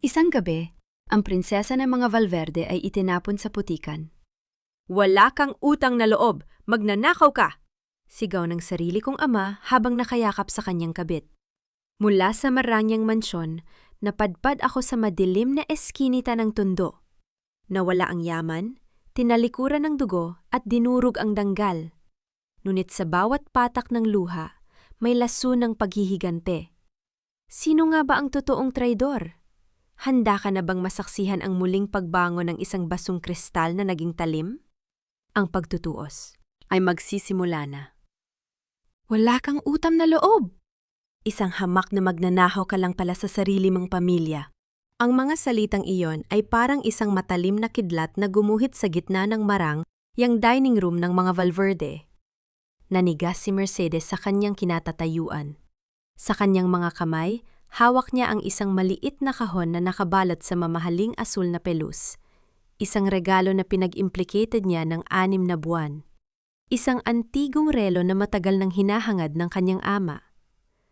Isang gabi, ang prinsesa ng mga Valverde ay itinapon sa putikan. Wala kang utang na loob, magnanakaw ka! Sigaw ng sarili kong ama habang nakayakap sa kanyang kabit. Mula sa marangyang mansyon, napadpad ako sa madilim na eskinita ng tundo. Nawala ang yaman, tinalikuran ng dugo at dinurog ang danggal. Ngunit sa bawat patak ng luha, may lason ng paghihigante. Sino nga ba ang totoong traidor? Handa ka na bang masaksihan ang muling pagbangon ng isang basong kristal na naging talim? Ang pagtutuos ay magsisimula na. Wala kang utang na loob! Isang hamak na magnanakaw ka lang pala sa sarili mong pamilya. Ang mga salitang iyon ay parang isang matalim na kidlat na gumuhit sa gitna ng marang yang dining room ng mga Valverde. Nanigas si Mercedes sa kanyang kinatatayuan. Sa kanyang mga kamay, hawak niya ang isang maliit na kahon na nakabalot sa mamahaling asul na pelus. Isang regalo na pinag-implicated niya ng 6 na buwan. Isang antigong relo na matagal nang hinahangad ng kanyang ama.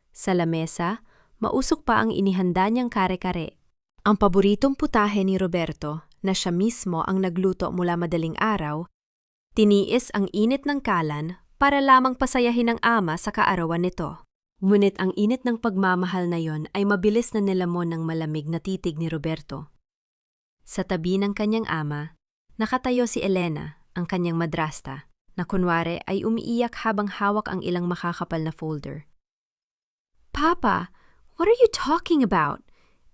Sa lamesa, mausok pa ang inihanda niyang kare-kare. Ang paboritong putahe ni Roberto, na siya mismo ang nagluto mula madaling araw, tiniis ang init ng kalan para lamang pasayahin ng ama sa kaarawan nito. Ngunit ang init ng pagmamahal na yon ay mabilis na nilamon ng malamig na titig ni Roberto. Sa tabi ng kanyang ama, nakatayo si Elena, ang kanyang madrasta, na kunwari ay umiiyak habang hawak ang ilang makakapal na folder. Papa, what are you talking about?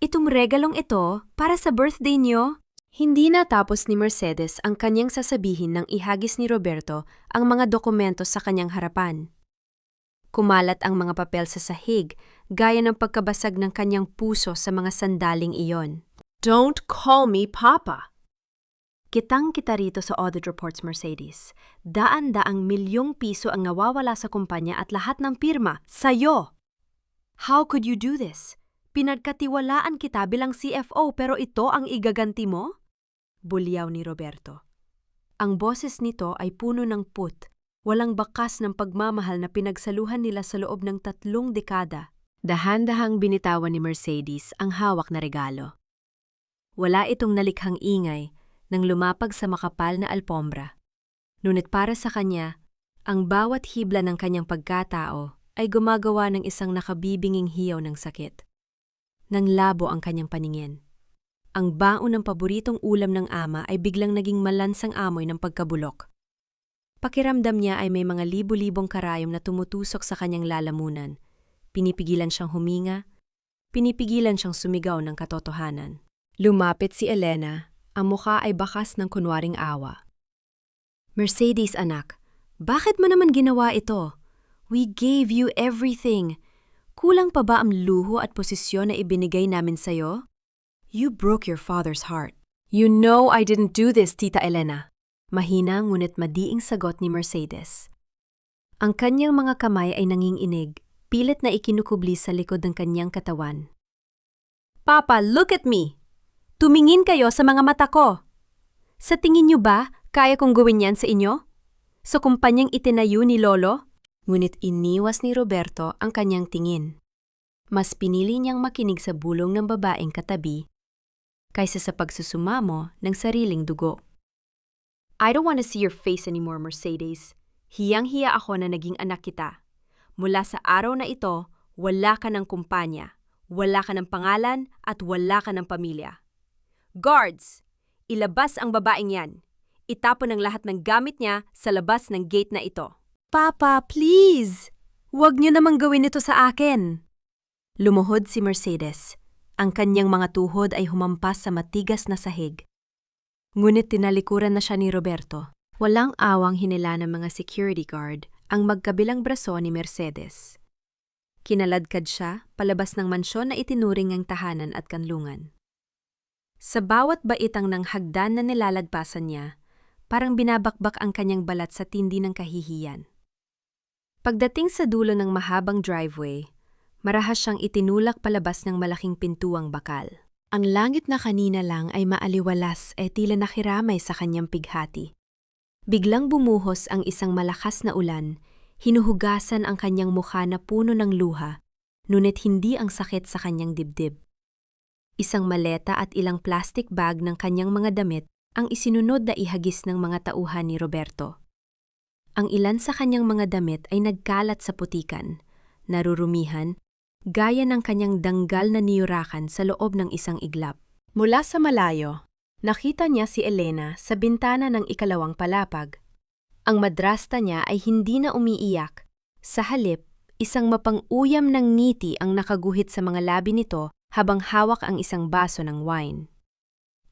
Itong regalong ito para sa birthday niyo? Hindi natapos ni Mercedes ang kanyang sasabihin nang ihagis ni Roberto ang mga dokumento sa kanyang harapan. Kumalat ang mga papel sa sahig, gaya ng pagkabasag ng kanyang puso sa mga sandaling iyon. Don't call me Papa! Kitang-kita rito sa audit reports, Mercedes. Daan-daang milyong piso ang nawawala sa kumpanya at lahat ng pirma, sa'yo! How could you do this? Pinagkatiwalaan kita bilang CFO pero ito ang igaganti mo? Bulyaw ni Roberto. Ang boses nito ay puno ng put, walang bakas ng pagmamahal na pinagsaluhan nila sa loob ng 3 dekada. Dahan-dahang binitawan ni Mercedes ang hawak na regalo. Wala itong nalikhang ingay nang lumapag sa makapal na alpombra. Ngunit para sa kanya, ang bawat hibla ng kanyang pagkatao ay gumagawa ng isang nakabibinging hiyaw ng sakit. Nang labo ang kanyang paningin. Ang baon ng paboritong ulam ng ama ay biglang naging malansang amoy ng pagkabulok. Pakiramdam niya ay may mga libu-libong karayom na tumutusok sa kanyang lalamunan. Pinipigilan siyang huminga, pinipigilan siyang sumigaw ng katotohanan. Lumapit si Elena, ang mukha ay bakas ng kunwaring awa. Mercedes anak, bakit mo naman ginawa ito? We gave you everything. Kulang pa ba ang luho at posisyon na ibinigay namin sa'yo? You broke your father's heart. You know I didn't do this, Tita Elena. Mahina ngunit madiing sagot ni Mercedes. Ang kanyang mga kamay ay nanginginig, pilit na ikinukubli sa likod ng kanyang katawan. Papa, look at me! Tumingin kayo sa mga mata ko! Sa tingin niyo ba, kaya kong gawin yan sa inyo? Sa kumpanyang itinayo ni Lolo? Ngunit iniwas ni Roberto ang kanyang tingin. Mas pinili niyang makinig sa bulong ng babaeng katabi kaysa sa pagsusumamo ng sariling dugo. I don't want to see your face anymore, Mercedes. Hiyang-hiya ako na naging anak kita. Mula sa araw na ito, wala ka ng kumpanya, wala ka ng pangalan at wala ka ng pamilya. Guards! Ilabas ang babaeng yan. Itapon ang lahat ng gamit niya sa labas ng gate na ito. Papa, please! Huwag niyo namang gawin ito sa akin. Lumuhod si Mercedes. Ang kanyang mga tuhod ay humampas sa matigas na sahig. Ngunit tinalikuran na siya ni Roberto. Walang awang hinila ng mga security guard ang magkabilang braso ni Mercedes. Kinaladkad siya palabas ng mansyon na itinuring ang tahanan at kanlungan. Sa bawat baitang ng hagdan na nilalagpasan niya, parang binabakbak ang kanyang balat sa tindi ng kahihiyan. Pagdating sa dulo ng mahabang driveway, marahas siyang itinulak palabas ng malaking pintuang bakal. Ang langit na kanina lang ay maaliwalas tila nakiramay sa kanyang pighati. Biglang bumuhos ang isang malakas na ulan, hinuhugasan ang kanyang mukha na puno ng luha, ngunit hindi ang sakit sa kanyang dibdib. Isang maleta at ilang plastic bag ng kanyang mga damit ang isinunod na ihagis ng mga tauhan ni Roberto. Ang ilan sa kanyang mga damit ay nagkalat sa putikan, narurumihan, gaya ng kanyang danggal na niyurakan sa loob ng isang iglap. Mula sa malayo, nakita niya si Elena sa bintana ng ikalawang palapag. Ang madrasta niya ay hindi na umiiyak. Sa halip, isang mapang-uyam ng ngiti ang nakaguhit sa mga labi nito habang hawak ang isang baso ng wine.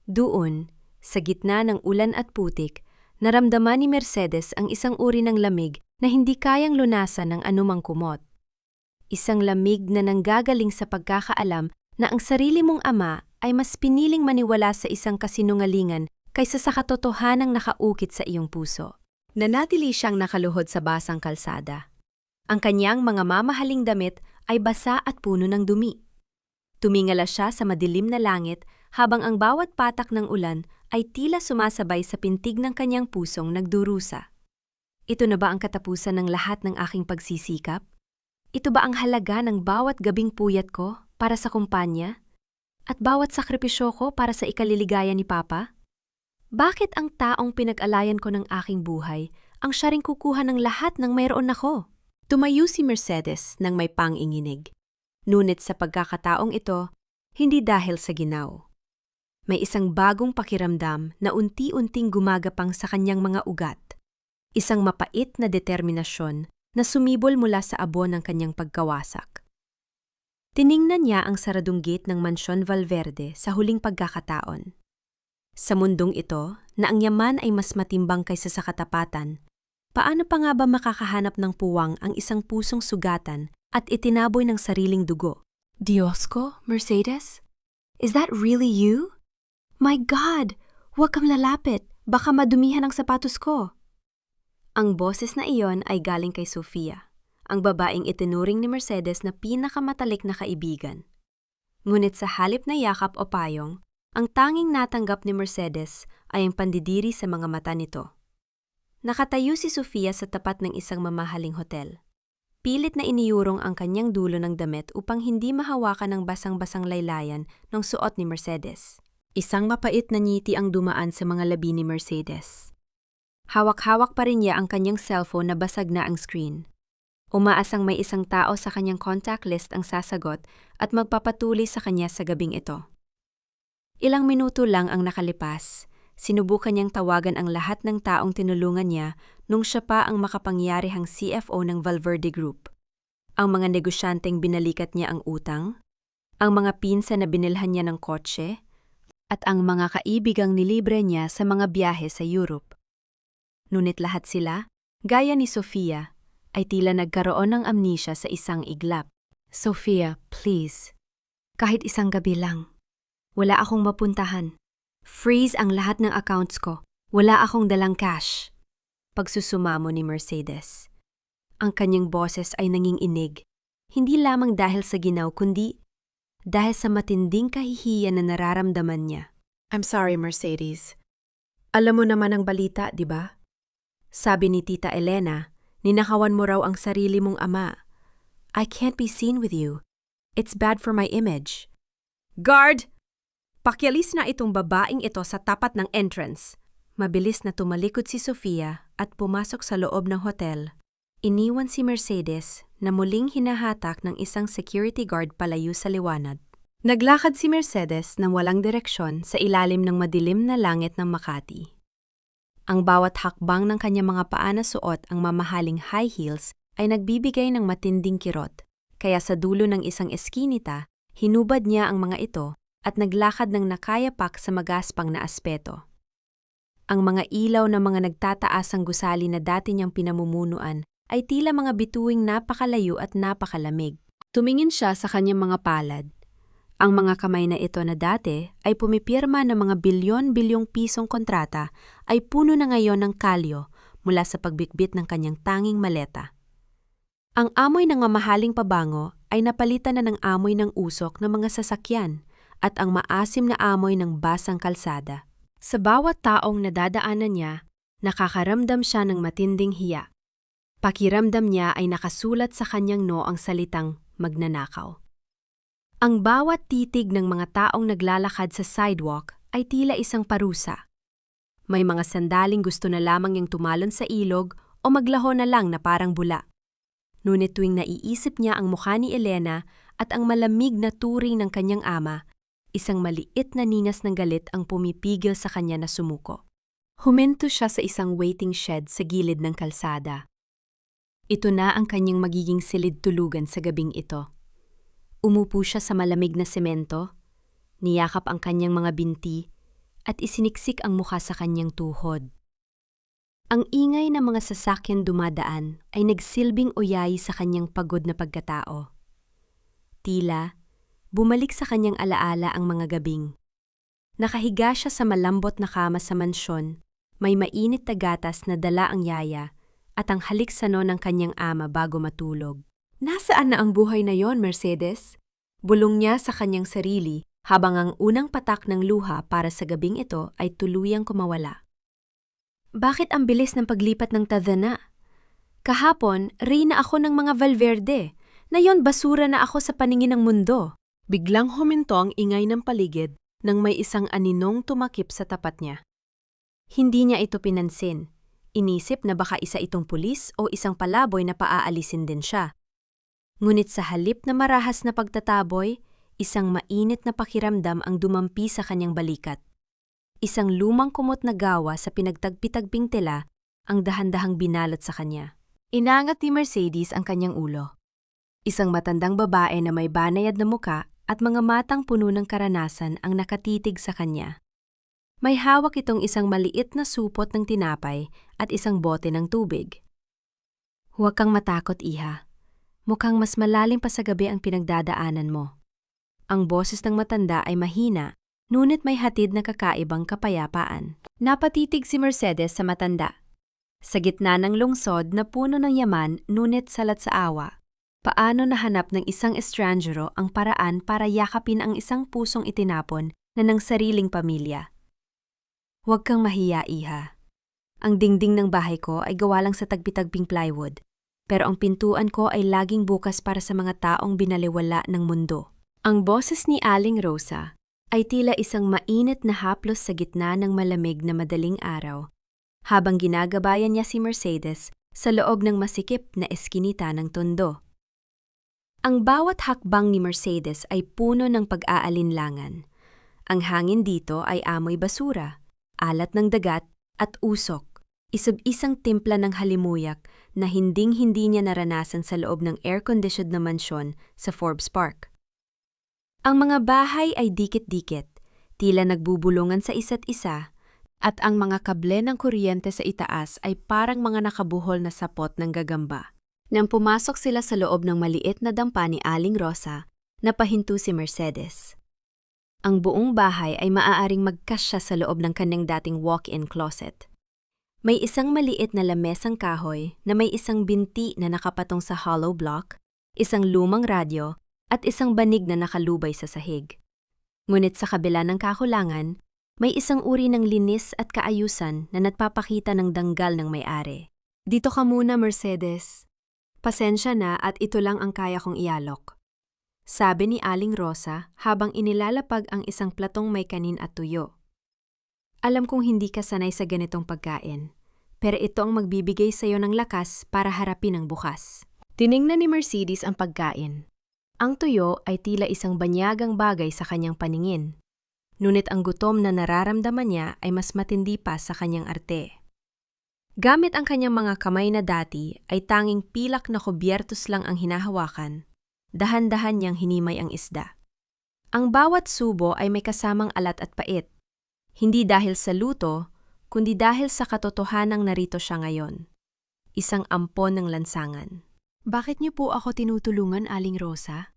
Doon, sa gitna ng ulan at putik, naramdaman ni Mercedes ang isang uri ng lamig na hindi kayang lunasan ng anumang kumot. Isang lamig na nanggagaling sa pagkakaalam na ang sarili mong ama ay mas piniling maniwala sa isang kasinungalingan kaysa sa katotohanang nakaukit sa iyong puso. Nanatili siyang nakaluhod sa basang kalsada. Ang kanyang mga mamahaling damit ay basa at puno ng dumi. Tumingala siya sa madilim na langit habang ang bawat patak ng ulan ay tila sumasabay sa pintig ng kanyang pusong nagdurusa. Ito na ba ang katapusan ng lahat ng aking pagsisikap? Ito ba ang halaga ng bawat gabing puyat ko para sa kumpanya? At bawat sakripisyo ko para sa ikaliligaya ni Papa? Bakit ang taong pinag-alayan ko ng aking buhay ang siya ring kukuha ng lahat ng mayroon ako? Tumayo si Mercedes nang may panginginig. Ngunit sa pagkakataong ito, hindi dahil sa ginaw. May isang bagong pakiramdam na unti-unting gumagapang sa kanyang mga ugat. Isang mapait na determinasyon na sumibol mula sa abo ng kanyang pagkawasak. Tiningnan niya ang saradong gate ng Mansyon Valverde sa huling pagkakataon. Sa mundong ito, na ang yaman ay mas matimbang kaysa sa katapatan, paano pa nga ba makakahanap ng puwang ang isang pusong sugatan at itinaboy ng sariling dugo? Diyos ko, Mercedes? Is that really you? My God! Huwag kang lalapit, baka madumihan ang sapatos ko. Ang boses na iyon ay galing kay Sofia, ang babaeng itinuring ni Mercedes na pinakamatalik na kaibigan. Ngunit sa halip na yakap o payong, ang tanging natanggap ni Mercedes ay ang pandidiri sa mga mata nito. Nakatayo si Sofia sa tapat ng isang mamahaling hotel. Pilit na iniyurong ang kanyang dulo ng damit upang hindi mahawakan ng basang-basang laylayan ng suot ni Mercedes. Isang mapait na ngiti ang dumaan sa mga labi ni Mercedes. Hawak-hawak pa rin niya ang kanyang cellphone na basag na ang screen. Umaasang may isang tao sa kanyang contact list ang sasagot at magpapatuloy sa kanya sa gabing ito. Ilang minuto lang ang nakalipas, sinubukan niyang tawagan ang lahat ng taong tinulungan niya nung siya pa ang makapangyarihang CFO ng Valverde Group. Ang mga negosyanteng binalikat niya ang utang, ang mga pinsan na binilhan niya ng kotse, at ang mga kaibigang nilibre niya sa mga biyahe sa Europe. Ngunit lahat sila, gaya ni Sofia, ay tila nagkaroon ng amnesia sa isang iglap. Sofia, please. Kahit isang gabi lang. Wala akong mapuntahan. Freeze ang lahat ng accounts ko. Wala akong dalang cash. Pagsusumamo ni Mercedes. Ang kanyang boses ay nanginginig. Hindi lamang dahil sa ginaw kundi dahil sa matinding kahihiyan na nararamdaman niya. I'm sorry, Mercedes. Alam mo naman ang balita, di ba? Sabi ni Tita Elena, ninakawan mo raw ang sarili mong ama. I can't be seen with you. It's bad for my image. Guard! Pakyalis na itong babaeng ito sa tapat ng entrance. Mabilis na tumalikod si Sofia at pumasok sa loob ng hotel. Iniwan si Mercedes na muling hinahatak ng isang security guard palayo sa liwanag. Naglakad si Mercedes ng walang direksyon sa ilalim ng madilim na langit ng Makati. Ang bawat hakbang ng kanyang mga paa na suot ang mamahaling high heels ay nagbibigay ng matinding kirot, kaya sa dulo ng isang eskinita, hinubad niya ang mga ito at naglakad ng nakayapak sa magaspang na aspeto. Ang mga ilaw na mga nagtataasang gusali na dati niyang pinamumunuan ay tila mga bituing napakalayo at napakalamig. Tumingin siya sa kanyang mga palad. Ang mga kamay na ito na dati ay pumipirma ng mga bilyon-bilyong pisong kontrata ay puno na ngayon ng kalyo mula sa pagbitbit ng kanyang tanging maleta. Ang amoy ng mamahaling pabango ay napalitan na ng amoy ng usok ng mga sasakyan at ang maasim na amoy ng basang kalsada. Sa bawat taong nadadaanan niya, nakakaramdam siya ng matinding hiya. Pakiramdam niya ay nakasulat sa kanyang noo ang salitang magnanakaw. Ang bawat titig ng mga taong naglalakad sa sidewalk ay tila isang parusa. May mga sandaling gusto na lamang yung tumalon sa ilog o maglaho na lang na parang bula. Ngunit tuwing naiisip niya ang mukha ni Elena at ang malamig na turing ng kanyang ama, isang maliit na ningas ng galit ang pumipigil sa kanya na sumuko. Huminto siya sa isang waiting shed sa gilid ng kalsada. Ito na ang kanyang magiging silid-tulugan sa gabing ito. Umupo siya sa malamig na semento, niyakap ang kanyang mga binti, at isiniksik ang mukha sa kanyang tuhod. Ang ingay ng mga sasakyan dumadaan ay nagsilbing uyayi sa kanyang pagod na pagkatao. Tila, bumalik sa kanyang alaala ang mga gabing. Nakahiga siya sa malambot na kama sa mansyon, may mainit na gatas na dala ang yaya at ang haliksano ng kanyang ama bago matulog. Nasaan na ang buhay na yon, Mercedes? Bulong niya sa kanyang sarili habang ang unang patak ng luha para sa gabing ito ay tuluyang kumawala. Bakit ang bilis ng paglipat ng tadhana? Kahapon, reyna ako ng mga Valverde. Nayon basura na ako sa paningin ng mundo. Biglang huminto ang ingay ng paligid nang may isang aninong tumakip sa tapat niya. Hindi niya ito pinansin. Inisip na baka isa itong pulis o isang palaboy na paaalisin din siya. Ngunit sa halip na marahas na pagtataboy, isang mainit na pakiramdam ang dumampi sa kanyang balikat. Isang lumang kumot na gawa sa pinagtagpi-tagping tela ang dahan-dahang binalot sa kanya. Inangat ni Mercedes ang kanyang ulo. Isang matandang babae na may banayad na muka at mga matang puno ng karanasan ang nakatitig sa kanya. May hawak itong isang maliit na supot ng tinapay at isang bote ng tubig. Huwag kang matakot, iha. Mukhang mas malalim pa sa gabi ang pinagdadaanan mo. Ang boses ng matanda ay mahina, ngunit may hatid na kakaibang kapayapaan. Napatitig si Mercedes sa matanda. Sa gitna ng lungsod na puno ng yaman, ngunit salat sa awa. Paano nahanap ng isang estranjero ang paraan para yakapin ang isang pusong itinapon na ng sariling pamilya? Huwag kang mahiya, iha. Ang dingding ng bahay ko ay gawa lang sa tagpi-tagping plywood, pero ang pintuan ko ay laging bukas para sa mga taong binaliwala ng mundo. Ang boses ni Aling Rosa ay tila isang mainit na haplos sa gitna ng malamig na madaling araw, habang ginagabayan niya si Mercedes sa loob ng masikip na eskinita ng tondo. Ang bawat hakbang ni Mercedes ay puno ng pag-aalinlangan. Ang hangin dito ay amoy basura, alat ng dagat at usok, isang timpla ng halimuyak na hinding-hindi niya naranasan sa loob ng air-conditioned na mansyon sa Forbes Park. Ang mga bahay ay dikit-dikit, tila nagbubulungan sa isa't isa, at ang mga kable ng kuryente sa itaas ay parang mga nakabuhol na sapot ng gagamba. Nang pumasok sila sa loob ng maliit na dampa ni Aling Rosa, napahinto si Mercedes. Ang buong bahay ay maaaring magkasya sa loob ng kanyang dating walk-in closet. May isang maliit na lamesang kahoy na may isang binti na nakapatong sa hollow block, isang lumang radyo, at isang banig na nakalubay sa sahig. Ngunit sa kabila ng kakulangan, may isang uri ng linis at kaayusan na nagpapakita ng danggal ng may-ari. Dito ka muna, Mercedes. Pasensya na at ito lang ang kaya kong ialok. Sabi ni Aling Rosa habang inilalapag ang isang platong may kanin at tuyo. Alam kong hindi ka sanay sa ganitong pagkain, pero ito ang magbibigay sa iyo ng lakas para harapin ang bukas. Tiningnan ni Mercedes ang pagkain. Ang tuyo ay tila isang banyagang bagay sa kanyang paningin. Ngunit ang gutom na nararamdaman niya ay mas matindi pa sa kanyang arte. Gamit ang kanyang mga kamay na dati ay tanging pilak na kubyertos lang ang hinahawakan. Dahan-dahan niyang hinimay ang isda. Ang bawat subo ay may kasamang alat at pait. Hindi dahil sa luto, kundi dahil sa katotohanang narito siya ngayon. Isang ampon ng lansangan. Bakit niyo po ako tinutulungan, Aling Rosa?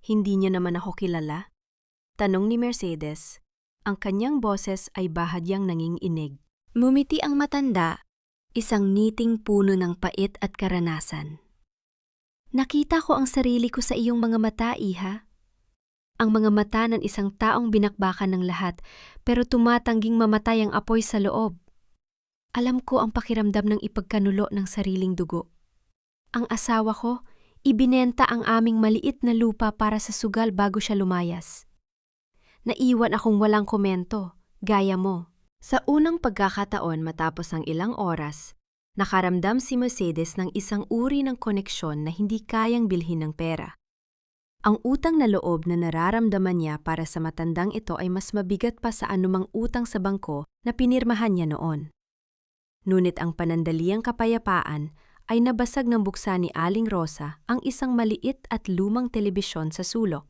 Hindi niyo naman ako kilala? Tanong ni Mercedes. Ang kanyang boses ay bahagyang nanginginig. Mumiti ang matanda, isang ngiting puno ng pait at karanasan. Nakita ko ang sarili ko sa iyong mga mata, iha. Ang mga mata ng isang taong binakbakan ng lahat, pero tumatangging mamatay ang apoy sa loob. Alam ko ang pakiramdam ng ipagkanulo ng sariling dugo. Ang asawa ko, Ibinenta ang aming maliit na lupa para sa sugal bago siya lumayas. Naiwan akong walang komento, gaya mo. Sa unang pagkakataon matapos ang ilang oras, nakaramdam si Mercedes ng isang uri ng koneksyon na hindi kayang bilhin ng pera. Ang utang na loob na nararamdaman niya para sa matandang ito ay mas mabigat pa sa anumang utang sa bangko na pinirmahan niya noon. Ngunit ang panandaliang kapayapaan ay nabasag ng buksa ni Aling Rosa ang isang maliit at lumang telebisyon sa sulok.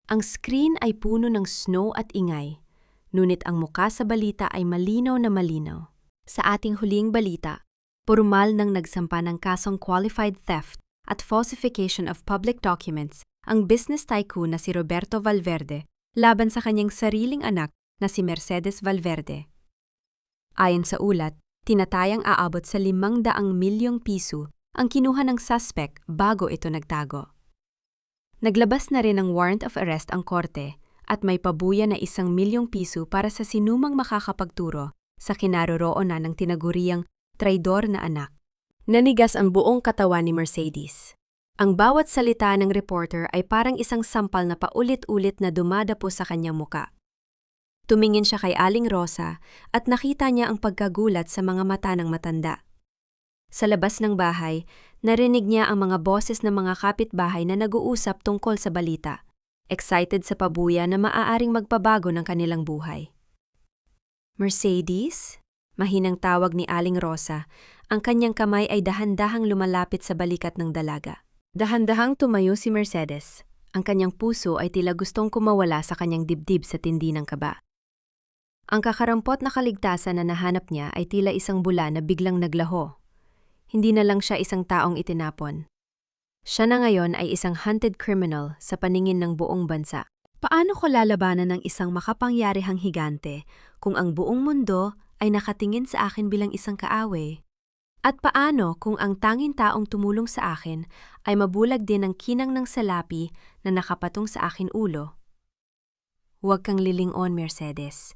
Ang screen ay puno ng snow at ingay, ngunit ang muka sa balita ay malinaw na malinaw. Sa ating huling balita, formal nang nagsampa ng kasong qualified theft at falsification of public documents ang business tycoon na si Roberto Valverde laban sa kanyang sariling anak na si Mercedes Valverde. Ayon sa ulat, tinatayang aabot sa 500 milyong piso ang kinuha ng suspect bago ito nagtago. Naglabas na rin ng warrant of arrest ang korte at may pabuya na 1 milyong piso para sa sinumang makakapagturo sa kinaroroonan ng tinaguriang traidor na anak. Nanigas ang buong katawan ni Mercedes. Ang bawat salita ng reporter ay parang isang sampal na paulit-ulit na dumadapo sa kanyang muka. Tumingin siya kay Aling Rosa at nakita niya ang pagkagulat sa mga mata ng matanda. Sa labas ng bahay, narinig niya ang mga boses ng mga kapitbahay na nag-uusap tungkol sa balita, excited sa pabuya na maaaring magpabago ng kanilang buhay. Mercedes? Mahinang tawag ni Aling Rosa. Ang kanyang kamay ay dahan-dahang lumalapit sa balikat ng dalaga. Dahan-dahang tumayo si Mercedes. Ang kanyang puso ay tila gustong kumawala sa kanyang dibdib sa tindi ng kaba. Ang kakarampot na kaligtasan na nahanap niya ay tila isang bula na biglang naglaho. Hindi na lang siya isang taong itinapon. Siya na ngayon ay isang hunted criminal sa paningin ng buong bansa. Paano ko lalabanan ng isang makapangyarihang higante kung ang buong mundo ay nakatingin sa akin bilang isang kaaway? At paano kung ang tanging taong tumulong sa akin ay mabulag din ng kinang ng salapi na nakapatong sa akin ulo? Huwag kang lilingon, Mercedes.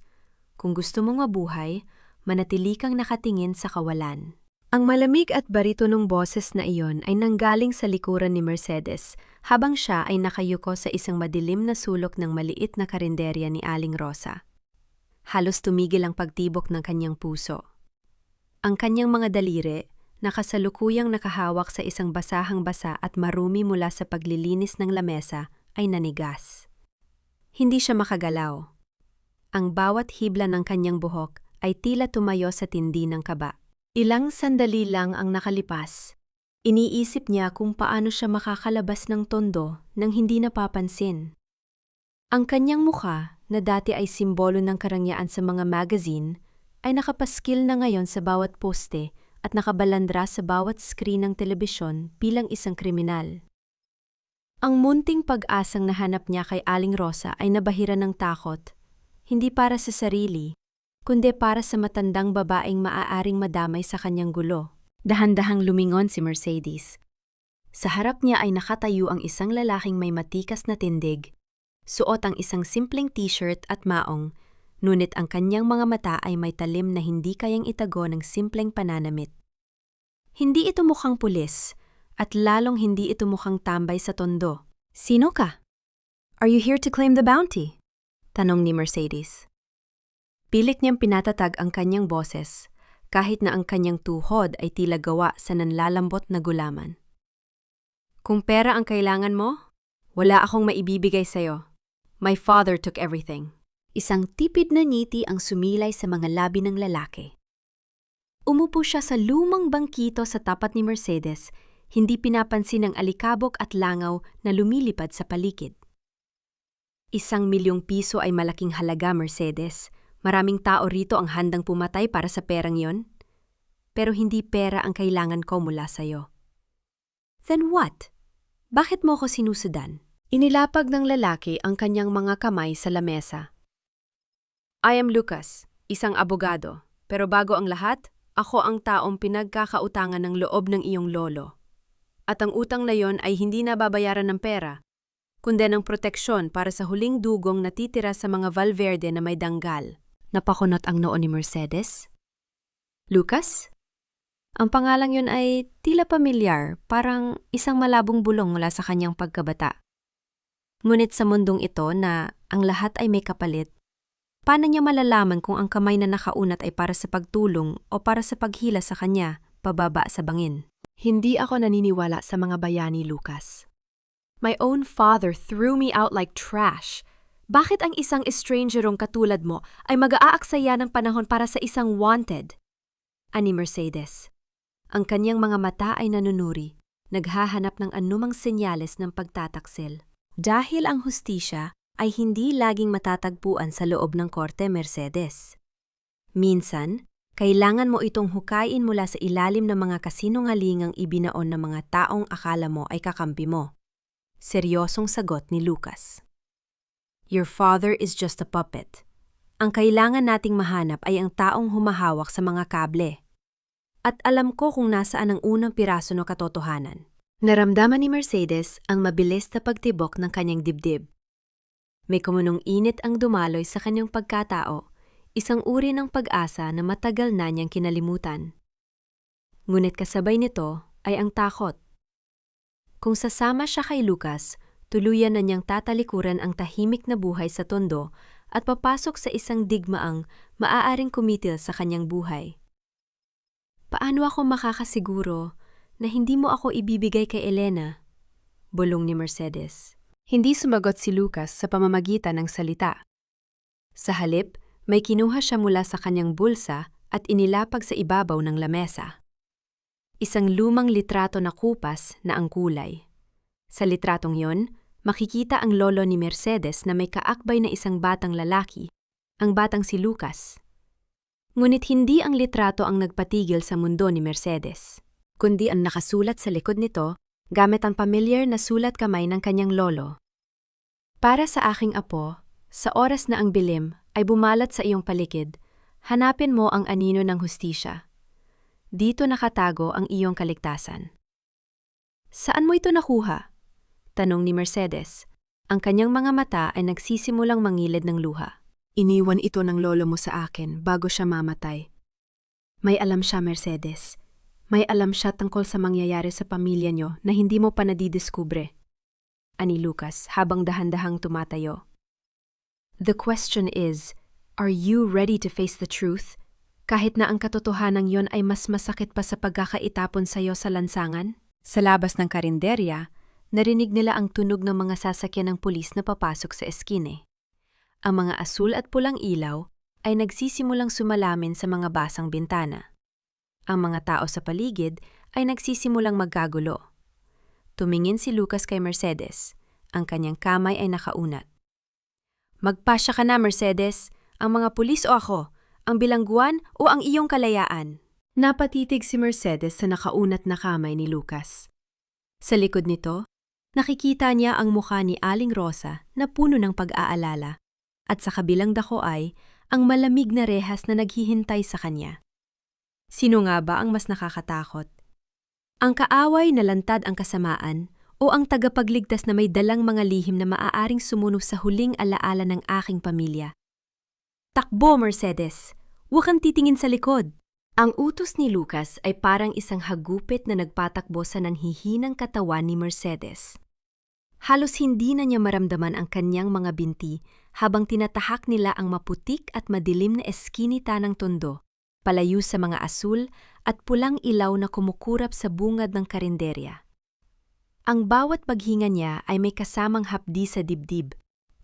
Kung gusto mong mabuhay, manatili kang nakatingin sa kawalan. Ang malamig at baritonong boses na iyon ay nanggaling sa likuran ni Mercedes habang siya ay nakayuko sa isang madilim na sulok ng maliit na karinderya ni Aling Rosa. Halos tumigil ang pagtibok ng kanyang puso. Ang kanyang mga daliri, nakasalukuyang nakahawak sa isang basahang-basa at marumi mula sa paglilinis ng lamesa, ay nanigas. Hindi siya makagalaw. Ang bawat hibla ng kanyang buhok ay tila tumayo sa tindi ng kaba. Ilang sandali lang ang nakalipas. Iniisip niya kung paano siya makakalabas ng tondo nang hindi napapansin. Ang kanyang mukha, na dati ay simbolo ng karangyaan sa mga magazine, ay nakapaskil na ngayon sa bawat poste at nakabalandra sa bawat screen ng telebisyon bilang isang kriminal. Ang munting pag-asang nahanap niya kay Aling Rosa ay nabahira ng takot, hindi para sa sarili, kundi para sa matandang babaeng maaaring madamay sa kanyang gulo. Dahan-dahang lumingon si Mercedes. Sa harap niya ay nakatayo ang isang lalaking may matikas na tindig. Suot ang isang simpleng t-shirt at maong, ngunit ang kanyang mga mata ay may talim na hindi kayang itago ng simpleng pananamit. Hindi ito mukhang pulis, at lalong hindi ito mukhang tambay sa tondo. Sino ka? Are you here to claim the bounty? Tanong ni Mercedes. Pilit niyang pinatatag ang kanyang boses, kahit na ang kanyang tuhod ay tila gawa sa nanlalambot na gulaman. Kung pera ang kailangan mo, wala akong maibibigay sa'yo. My father took everything. Isang tipid na ngiti ang sumilay sa mga labi ng lalaki. Umupo siya sa lumang bangkito sa tapat ni Mercedes, hindi pinapansin ang alikabok at langaw na lumilipad sa paligid. 1 milyong piso ay malaking halaga, Mercedes. Maraming tao rito ang handang pumatay para sa perang yon. Pero hindi pera ang kailangan ko mula sa'yo. Then what? Bakit mo ko sinusudan? Inilapag ng lalaki ang kanyang mga kamay sa lamesa. I am Lucas, isang abogado. Pero bago ang lahat, ako ang taong pinagkakautangan ng loob ng iyong lolo. At ang utang na yon ay hindi nababayaran ng pera, kundi ng proteksyon para sa huling dugong natitira sa mga Valverde na may danggal. Napakunot ang noo ni Mercedes. Lucas? Ang pangalang yun ay tila pamilyar, parang isang malabong bulong mula sa kanyang pagkabata. Ngunit sa mundong ito na ang lahat ay may kapalit, paano niya malalaman kung ang kamay na nakaunat ay para sa pagtulong o para sa paghila sa kanya, pababa sa bangin? Hindi ako naniniwala sa mga bayani, Lucas. My own father threw me out like trash. Bakit ang isang estrangerong katulad mo ay mag-aaksaya ng panahon para sa isang wanted? Ani Mercedes. Ang kanyang mga mata ay nanunuri, naghahanap ng anumang senyales ng pagtataksil. Dahil ang hustisya ay hindi laging matatagpuan sa loob ng korte, Mercedes. Minsan, kailangan mo itong hukayin mula sa ilalim ng mga kasinungalingang ibinaon ng mga taong akala mo ay kakampi mo. Seryosong sagot ni Lucas. Your father is just a puppet. Ang kailangan nating mahanap ay ang taong humahawak sa mga kable. At alam ko kung nasaan ang unang piraso ng katotohanan. Naramdaman ni Mercedes ang mabilis na pagtibok ng kanyang dibdib. May kumunong init ang dumaloy sa kanyang pagkatao, isang uri ng pag-asa na matagal na niyang kinalimutan. Ngunit kasabay nito ay ang takot. Kung sasama siya kay Lucas, tuluyan na niyang tatalikuran ang tahimik na buhay sa tondo at papasok sa isang digmaang maaaring kumitil sa kanyang buhay. Paano ako makakasiguro na hindi mo ako ibibigay kay Elena? Bulong ni Mercedes. Hindi sumagot si Lucas sa pamamagitan ng salita. Sa halip, may kinuha siya mula sa kanyang bulsa at inilapag sa ibabaw ng lamesa. Isang lumang litrato na kupas na ang kulay. Sa litratong yon, makikita ang lolo ni Mercedes na may kaakbay na isang batang lalaki, ang batang si Lucas. Ngunit hindi ang litrato ang nagpatigil sa mundo ni Mercedes, kundi ang nakasulat sa likod nito gamit ang pamilyar na sulat kamay ng kanyang lolo. Para sa aking apo, sa oras na ang bilim ay bumalat sa iyong paligid, hanapin mo ang anino ng hustisya. Dito nakatago ang iyong kaligtasan. Saan mo ito nakuha? Tanong ni Mercedes. Ang kanyang mga mata ay nagsisimulang mangilid ng luha. Iniwan ito ng lolo mo sa akin bago siya mamatay. May alam siya, Mercedes. May alam siya tungkol sa mangyayari sa pamilya niyo na hindi mo pa nadidiskubre. Ani Lucas habang dahan-dahang tumatayo. The question is, are you ready to face the truth? Kahit na ang katotohanan yon ay mas masakit pa sa pagkakaitapon sa iyo sa lansangan? Sa labas ng karinderya, narinig nila ang tunog ng mga sasakyan ng pulis na papasok sa eskine. Ang mga asul at pulang ilaw ay nagsisimulang sumalamin sa mga basang bintana. Ang mga tao sa paligid ay nagsisimulang magkagulo. Tumingin si Lucas kay Mercedes. Ang kanyang kamay ay nakaunat. Magpasya ka na, Mercedes. Ang mga pulis o ako? Ang bilangguan o ang iyong kalayaan? Napatitig si Mercedes sa nakaunat na kamay ni Lucas. Sa likod nito, nakikita niya ang mukha ni Aling Rosa na puno ng pag-aalala. At sa kabilang dako ay ang malamig na rehas na naghihintay sa kanya. Sino nga ba ang mas nakakatakot? Ang kaaway na lantad ang kasamaan o ang tagapagligtas na may dalang mga lihim na maaaring sumunog sa huling alaala ng aking pamilya? Takbo, Mercedes! Huwag kang titingin sa likod! Ang utos ni Lucas ay parang isang hagupit na nagpatakbo sa nanghihinang katawan ni Mercedes. Halos hindi na niya maramdaman ang kanyang mga binti habang tinatahak nila ang maputik at madilim na eskinita ng tondo, palayo sa mga asul at pulang ilaw na kumukurap sa bungad ng karinderya. Ang bawat paghinga niya ay may kasamang hapdi sa dibdib,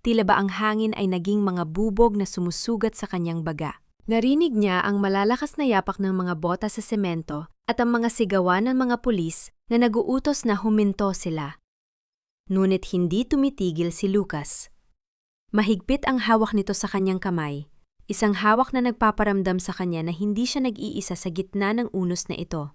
tila ba ang hangin ay naging mga bubog na sumusugat sa kanyang baga. Narinig niya ang malalakas na yapak ng mga bota sa semento at ang mga sigawan ng mga pulis na naguutos na huminto sila. Ngunit hindi tumitigil si Lucas. Mahigpit ang hawak nito sa kanyang kamay, isang hawak na nagpaparamdam sa kanya na hindi siya nag-iisa sa gitna ng unos na ito.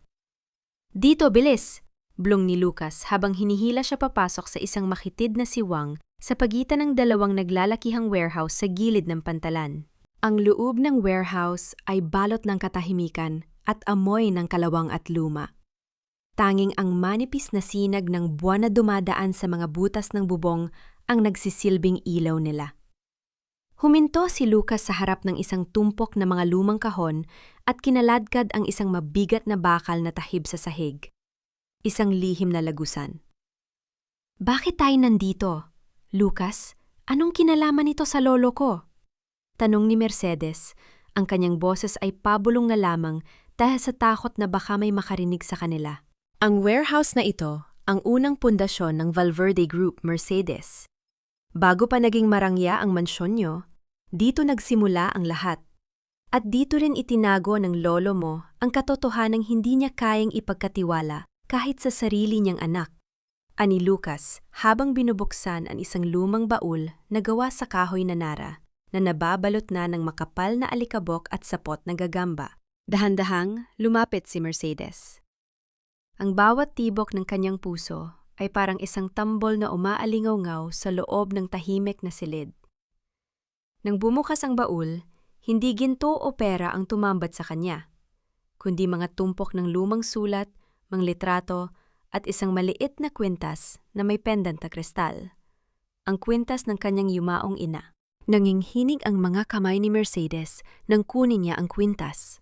Dito, bilis! Blong ni Lucas habang hinihila siya papasok sa isang makitid na siwang sa pagitan ng dalawang naglalakihang warehouse sa gilid ng pantalan. Ang loob ng warehouse ay balot ng katahimikan at amoy ng kalawang at luma. Tanging ang manipis na sinag ng buwan na dumadaan sa mga butas ng bubong ang nagsisilbing ilaw nila. Huminto si Lucas sa harap ng isang tumpok na mga lumang kahon at kinaladkad ang isang mabigat na bakal na tahib sa sahig. Isang lihim na lagusan. Bakit tayo nandito? Lucas, anong kinalaman nito sa lolo ko? Tanong ni Mercedes. Ang kanyang boses ay pabulong na lamang dahil sa takot na baka may makarinig sa kanila. Ang warehouse na ito, ang unang pundasyon ng Valverde Group, Mercedes. Bago pa naging marangya ang mansyon nyo, dito nagsimula ang lahat. At dito rin itinago ng lolo mo ang katotohanang hindi niya kayang ipagkatiwala kahit sa sarili niyang anak. Ani Lucas habang binubuksan ang isang lumang baul na gawa sa kahoy na nara na nababalot na ng makapal na alikabok at sapot na gagamba. Dahan-dahang lumapit si Mercedes. Ang bawat tibok ng kanyang puso ay parang isang tambol na umaalingaw-ngaw sa loob ng tahimik na silid. Nang bumukas ang baul, hindi ginto o pera ang tumambat sa kanya, kundi mga tumpok ng lumang sulat, mga litrato, at isang maliit na kwintas na may pendant na kristal. Ang kwintas ng kanyang yumaong ina. Nanginghinig ang mga kamay ni Mercedes nang kunin niya ang kwintas.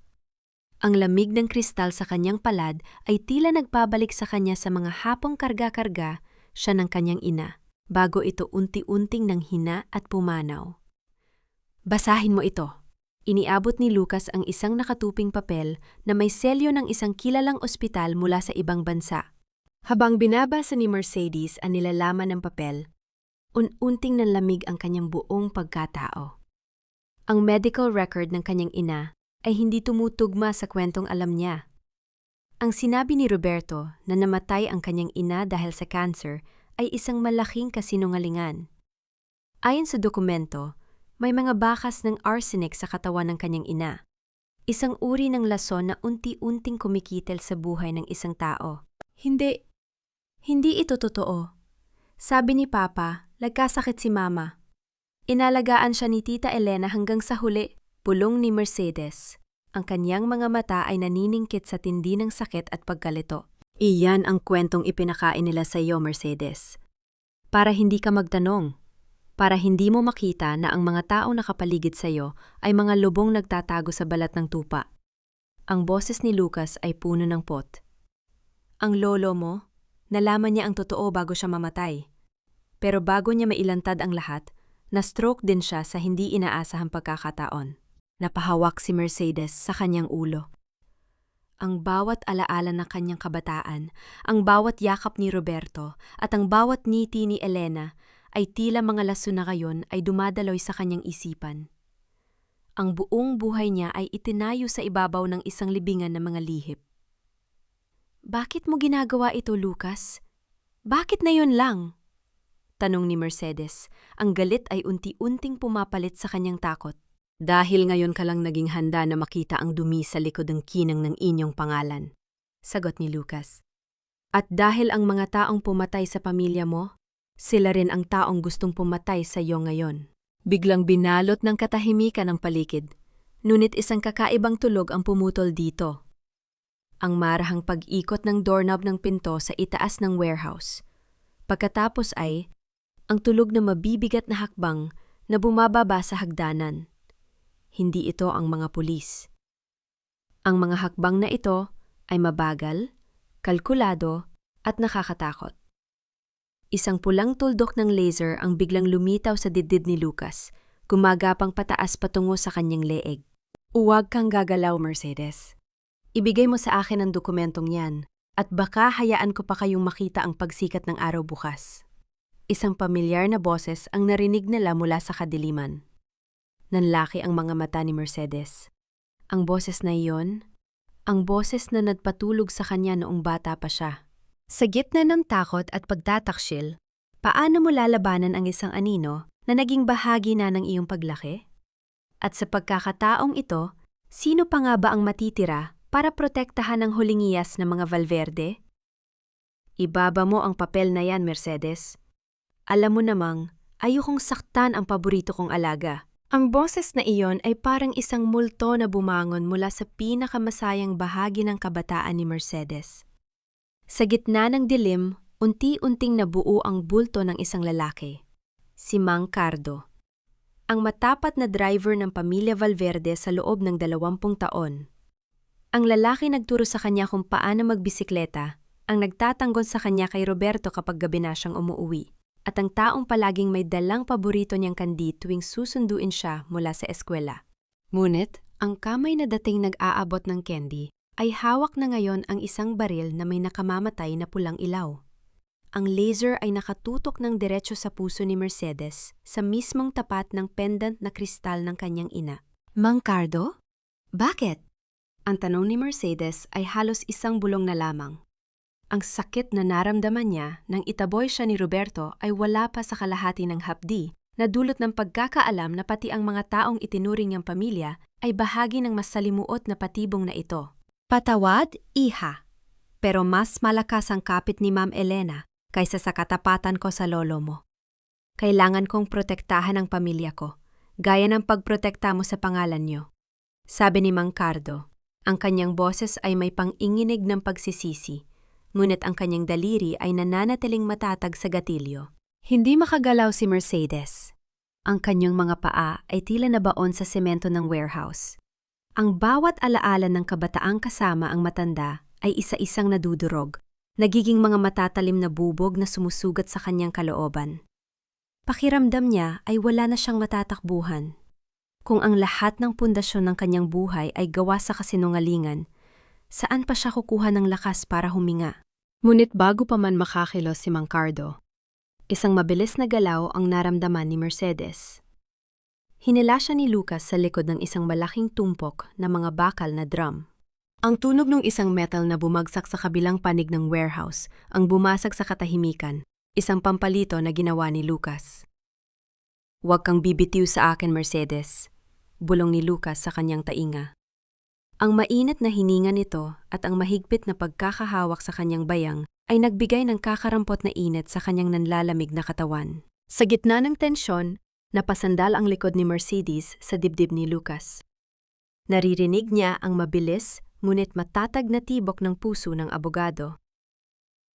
Ang lamig ng kristal sa kanyang palad ay tila nagpabalik sa kanya sa mga hapong karga-karga siya ng kanyang ina, bago ito unti-unting nanghina at pumanaw. Basahin mo ito. Iniabot ni Lucas ang isang nakatuping papel na may selyo ng isang kilalang ospital mula sa ibang bansa. Habang binabasa ni Mercedes ang nilalaman ng papel, unting nanlamig ang kanyang buong pagkatao. Ang medical record ng kanyang ina ay hindi tumutugma sa kwentong alam niya. Ang sinabi ni Roberto na namatay ang kanyang ina dahil sa cancer ay isang malaking kasinungalingan. Ayon sa dokumento, may mga bakas ng arsenic sa katawan ng kanyang ina. Isang uri ng lason na unti-unting kumikitil sa buhay ng isang tao. Hindi ito totoo. Sabi ni Papa, nagkasakit si Mama. Inalagaan siya ni Tita Elena hanggang sa huli, pulong ni Mercedes. Ang kanyang mga mata ay naniningkit sa tindi ng sakit at pagkalito. Iyan ang kwentong ipinakain nila sa iyo, Mercedes. Para hindi ka magtanong. Para hindi mo makita na ang mga taong nakapaligid sa iyo ay mga lubong nagtatago sa balat ng tupa. Ang boses ni Lucas ay puno ng pot. Ang lolo mo, nalaman niya ang totoo bago siya mamatay. Pero bago niya mailantad ang lahat, na-stroke din siya sa hindi inaasahang pagkakataon. Napahawak si Mercedes sa kanyang ulo. Ang bawat alaala ng kanyang kabataan, ang bawat yakap ni Roberto, at ang bawat ngiti ni Elena ay tila mga lason na ngayon ay dumadaloy sa kanyang isipan. Ang buong buhay niya ay itinayo sa ibabaw ng isang libingan ng mga lihip. Bakit mo ginagawa ito, Lucas? Bakit na yun lang? Tanong ni Mercedes. Ang galit ay unti-unting pumapalit sa kanyang takot. Dahil ngayon ka lang naging handa na makita ang dumi sa likod ng kinang ng inyong pangalan. Sagot ni Lucas. At dahil ang mga taong pumatay sa pamilya mo, sila rin ang taong gustong pumatay sa iyo ngayon. Biglang binalot ng katahimikan ang paligid, ngunit isang kakaibang tulog ang pumutol dito. Ang marahang pag-ikot ng doorknob ng pinto sa itaas ng warehouse. Pagkatapos ay, ang tulog na mabibigat na hakbang na bumababa sa hagdanan. Hindi ito ang mga pulis. Ang mga hakbang na ito ay mabagal, kalkulado, at nakakatakot. Isang pulang tuldok ng laser ang biglang lumitaw sa dibdib ni Lucas, gumagapang pataas patungo sa kanyang leeg. Huwag kang gagalaw, Mercedes. Ibigay mo sa akin ang dokumentong yan, at baka hayaan ko pa kayong makita ang pagsikat ng araw bukas. Isang pamilyar na boses ang narinig nila mula sa kadiliman. Nanlaki ang mga mata ni Mercedes. Ang boses na iyon, ang boses na nagpatulog sa kanya noong bata pa siya. Sa gitna ng takot at pagtataksil, paano mo lalabanan ang isang anino na naging bahagi na ng iyong paglaki? At sa pagkakataong ito, sino pa nga ba ang matitira para protektahan ang huling iyas ng mga Valverde? Ibaba mo ang papel na yan, Mercedes. Alam mo namang, ayokong saktan ang paborito kong alaga. Ang boses na iyon ay parang isang multo na bumangon mula sa pinakamasayang bahagi ng kabataan ni Mercedes. Sa gitna ng dilim, unti-unting nabuo ang bulto ng isang lalaki, si Mang Cardo. Ang matapat na driver ng pamilya Valverde sa loob ng 20 taon. Ang lalaki nagturo sa kanya kung paano magbisikleta, ang nagtatanggol sa kanya kay Roberto kapag gabi na siyang umuuwi, at ang taong palaging may dalang paborito niyang kandi tuwing susunduin siya mula sa eskwela. Ngunit, ang kamay na dating nag-aabot ng candy ay hawak na ngayon ang isang baril na may nakamamatay na pulang ilaw. Ang laser ay nakatutok ng diretso sa puso ni Mercedes sa mismong tapat ng pendant na kristal ng kanyang ina. Mang Cardo? Bakit? Ang tanong ni Mercedes ay halos isang bulong na lamang. Ang sakit na naramdaman niya nang itaboy siya ni Roberto ay wala pa sa kalahati ng hapdi na dulot ng pagkakaalam na pati ang mga taong itinuring niyang pamilya ay bahagi ng masalimuot na patibong na ito. Patawad, iha. Pero mas malakas ang kapit ni Ma'am Elena kaysa sa katapatan ko sa lolo mo. Kailangan kong protektahan ang pamilya ko, gaya ng pagprotekta mo sa pangalan niyo. Sabi ni Mang Cardo, ang kanyang boses ay may pang-inginig ng pagsisisi, ngunit ang kanyang daliri ay nananatiling matatag sa gatilyo. Hindi makagalaw si Mercedes. Ang kanyang mga paa ay tila nabaon sa semento ng warehouse. Ang bawat alaala ng kabataang kasama ang matanda ay isa-isang nadudurog, nagiging mga matatalim na bubog na sumusugat sa kanyang kalooban. Pakiramdam niya ay wala na siyang matatakbuhan. Kung ang lahat ng pundasyon ng kanyang buhay ay gawa sa kasinungalingan, saan pa siya kukuha ng lakas para huminga? Ngunit bago pa man makakilos si Mang Cardo, isang mabilis na galaw ang naramdaman ni Mercedes. Hinila siya ni Lucas sa likod ng isang malaking tumpok na mga bakal na drum. Ang tunog ng isang metal na bumagsak sa kabilang panig ng warehouse ang bumasag sa katahimikan, isang pampalito na ginawa ni Lucas. "Huwag kang bibitiw sa akin, Mercedes," bulong ni Lucas sa kanyang tainga. Ang mainit na hininga nito at ang mahigpit na pagkakahawak sa kanyang bayang ay nagbigay ng kakarampot na init sa kanyang nanlalamig na katawan. Sa gitna ng tensyon, napasandal ang likod ni Mercedes sa dibdib ni Lucas. Naririnig niya ang mabilis ngunit matatag na tibok ng puso ng abogado.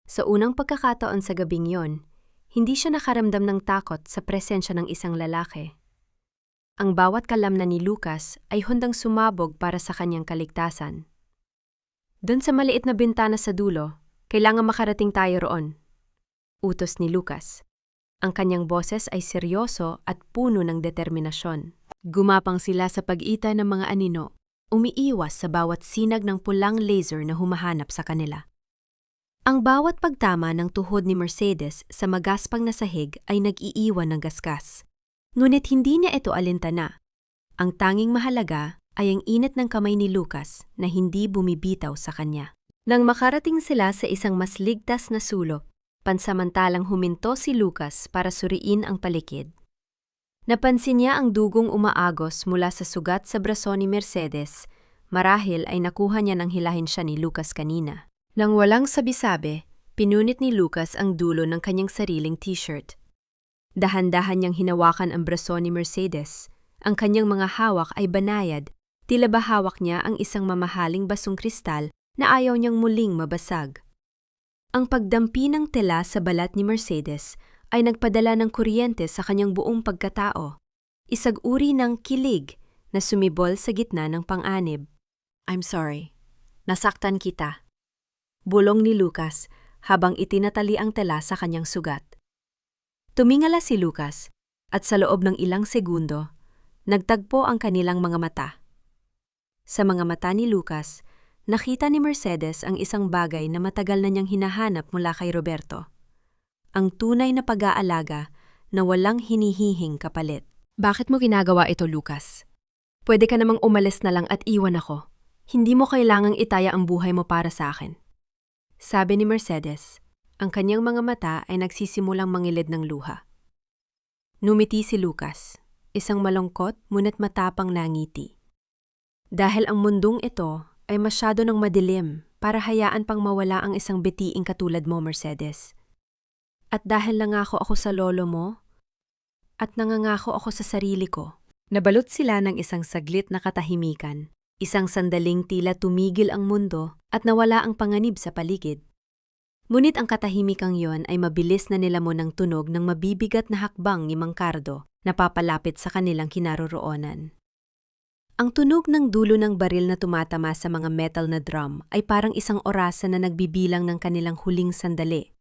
Sa unang pagkakataon sa gabing yon, hindi siya nakaramdam ng takot sa presensya ng isang lalaki. Ang bawat kalamnan ni Lucas ay handang sumabog para sa kanyang kaligtasan. "Doon sa maliit na bintana sa dulo, kailangan makarating tayo roon," utos ni Lucas. Ang kanyang boses ay seryoso at puno ng determinasyon. Gumapang sila sa pag-ita ng mga anino, umiiwas sa bawat sinag ng pulang laser na humahanap sa kanila. Ang bawat pagtama ng tuhod ni Mercedes sa magaspang na sahig ay nag-iiwan ng gasgas. Ngunit hindi niya ito alintana. Ang tanging mahalaga ay ang init ng kamay ni Lucas na hindi bumibitaw sa kanya. Nang makarating sila sa isang mas ligtas na sulok, pansamantalang huminto si Lucas para suriin ang paligid. Napansin niya ang dugong umaagos mula sa sugat sa braso ni Mercedes, marahil ay nakuha niya nang hilahin siya ni Lucas kanina. Nang walang sabi-sabi, pinunit ni Lucas ang dulo ng kanyang sariling t-shirt. Dahan-dahan niyang hinawakan ang braso ni Mercedes. Ang kanyang mga hawak ay banayad, tila ba hawak niya ang isang mamahaling basong kristal na ayaw niyang muling mabasag. Ang pagdampi ng tela sa balat ni Mercedes ay nagpadala ng kuryente sa kanyang buong pagkatao, isang uri ng kilig na sumibol sa gitna ng pang-anib. "I'm sorry. Nasaktan kita," bulong ni Lucas habang itinatali ang tela sa kanyang sugat. Tumingala si Lucas at sa loob ng ilang segundo, nagtagpo ang kanilang mga mata. Sa mga mata ni Lucas, nakita ni Mercedes ang isang bagay na matagal na niyang hinahanap mula kay Roberto. Ang tunay na pag-aalaga na walang hinihihing kapalit. "Bakit mo ginagawa ito, Lucas? Pwede ka namang umalis na lang at iwan ako. Hindi mo kailangang itaya ang buhay mo para sa akin," sabi ni Mercedes. Ang kanyang mga mata ay nagsisimulang mangilid ng luha. Numiti si Lucas, isang malungkot ngunit matapang na ngiti. Dahil ang mundong ito ay masyado ng madilim para hayaan pang mawala ang isang bitiing katulad mo, Mercedes. At dahil nangako ako sa lolo mo, at nangangako ako sa sarili ko. Nabalot sila ng isang saglit na katahimikan, isang sandaling tila tumigil ang mundo at nawala ang panganib sa paligid. Ngunit ang katahimikang yon ay mabilis na nilamon ng tunog ng mabibigat na hakbang ni Mang Cardo na papalapit sa kanilang kinaroroonan. Ang tunog ng dulo ng baril na tumatama sa mga metal na drum ay parang isang orasan na nagbibilang ng kanilang huling sandali.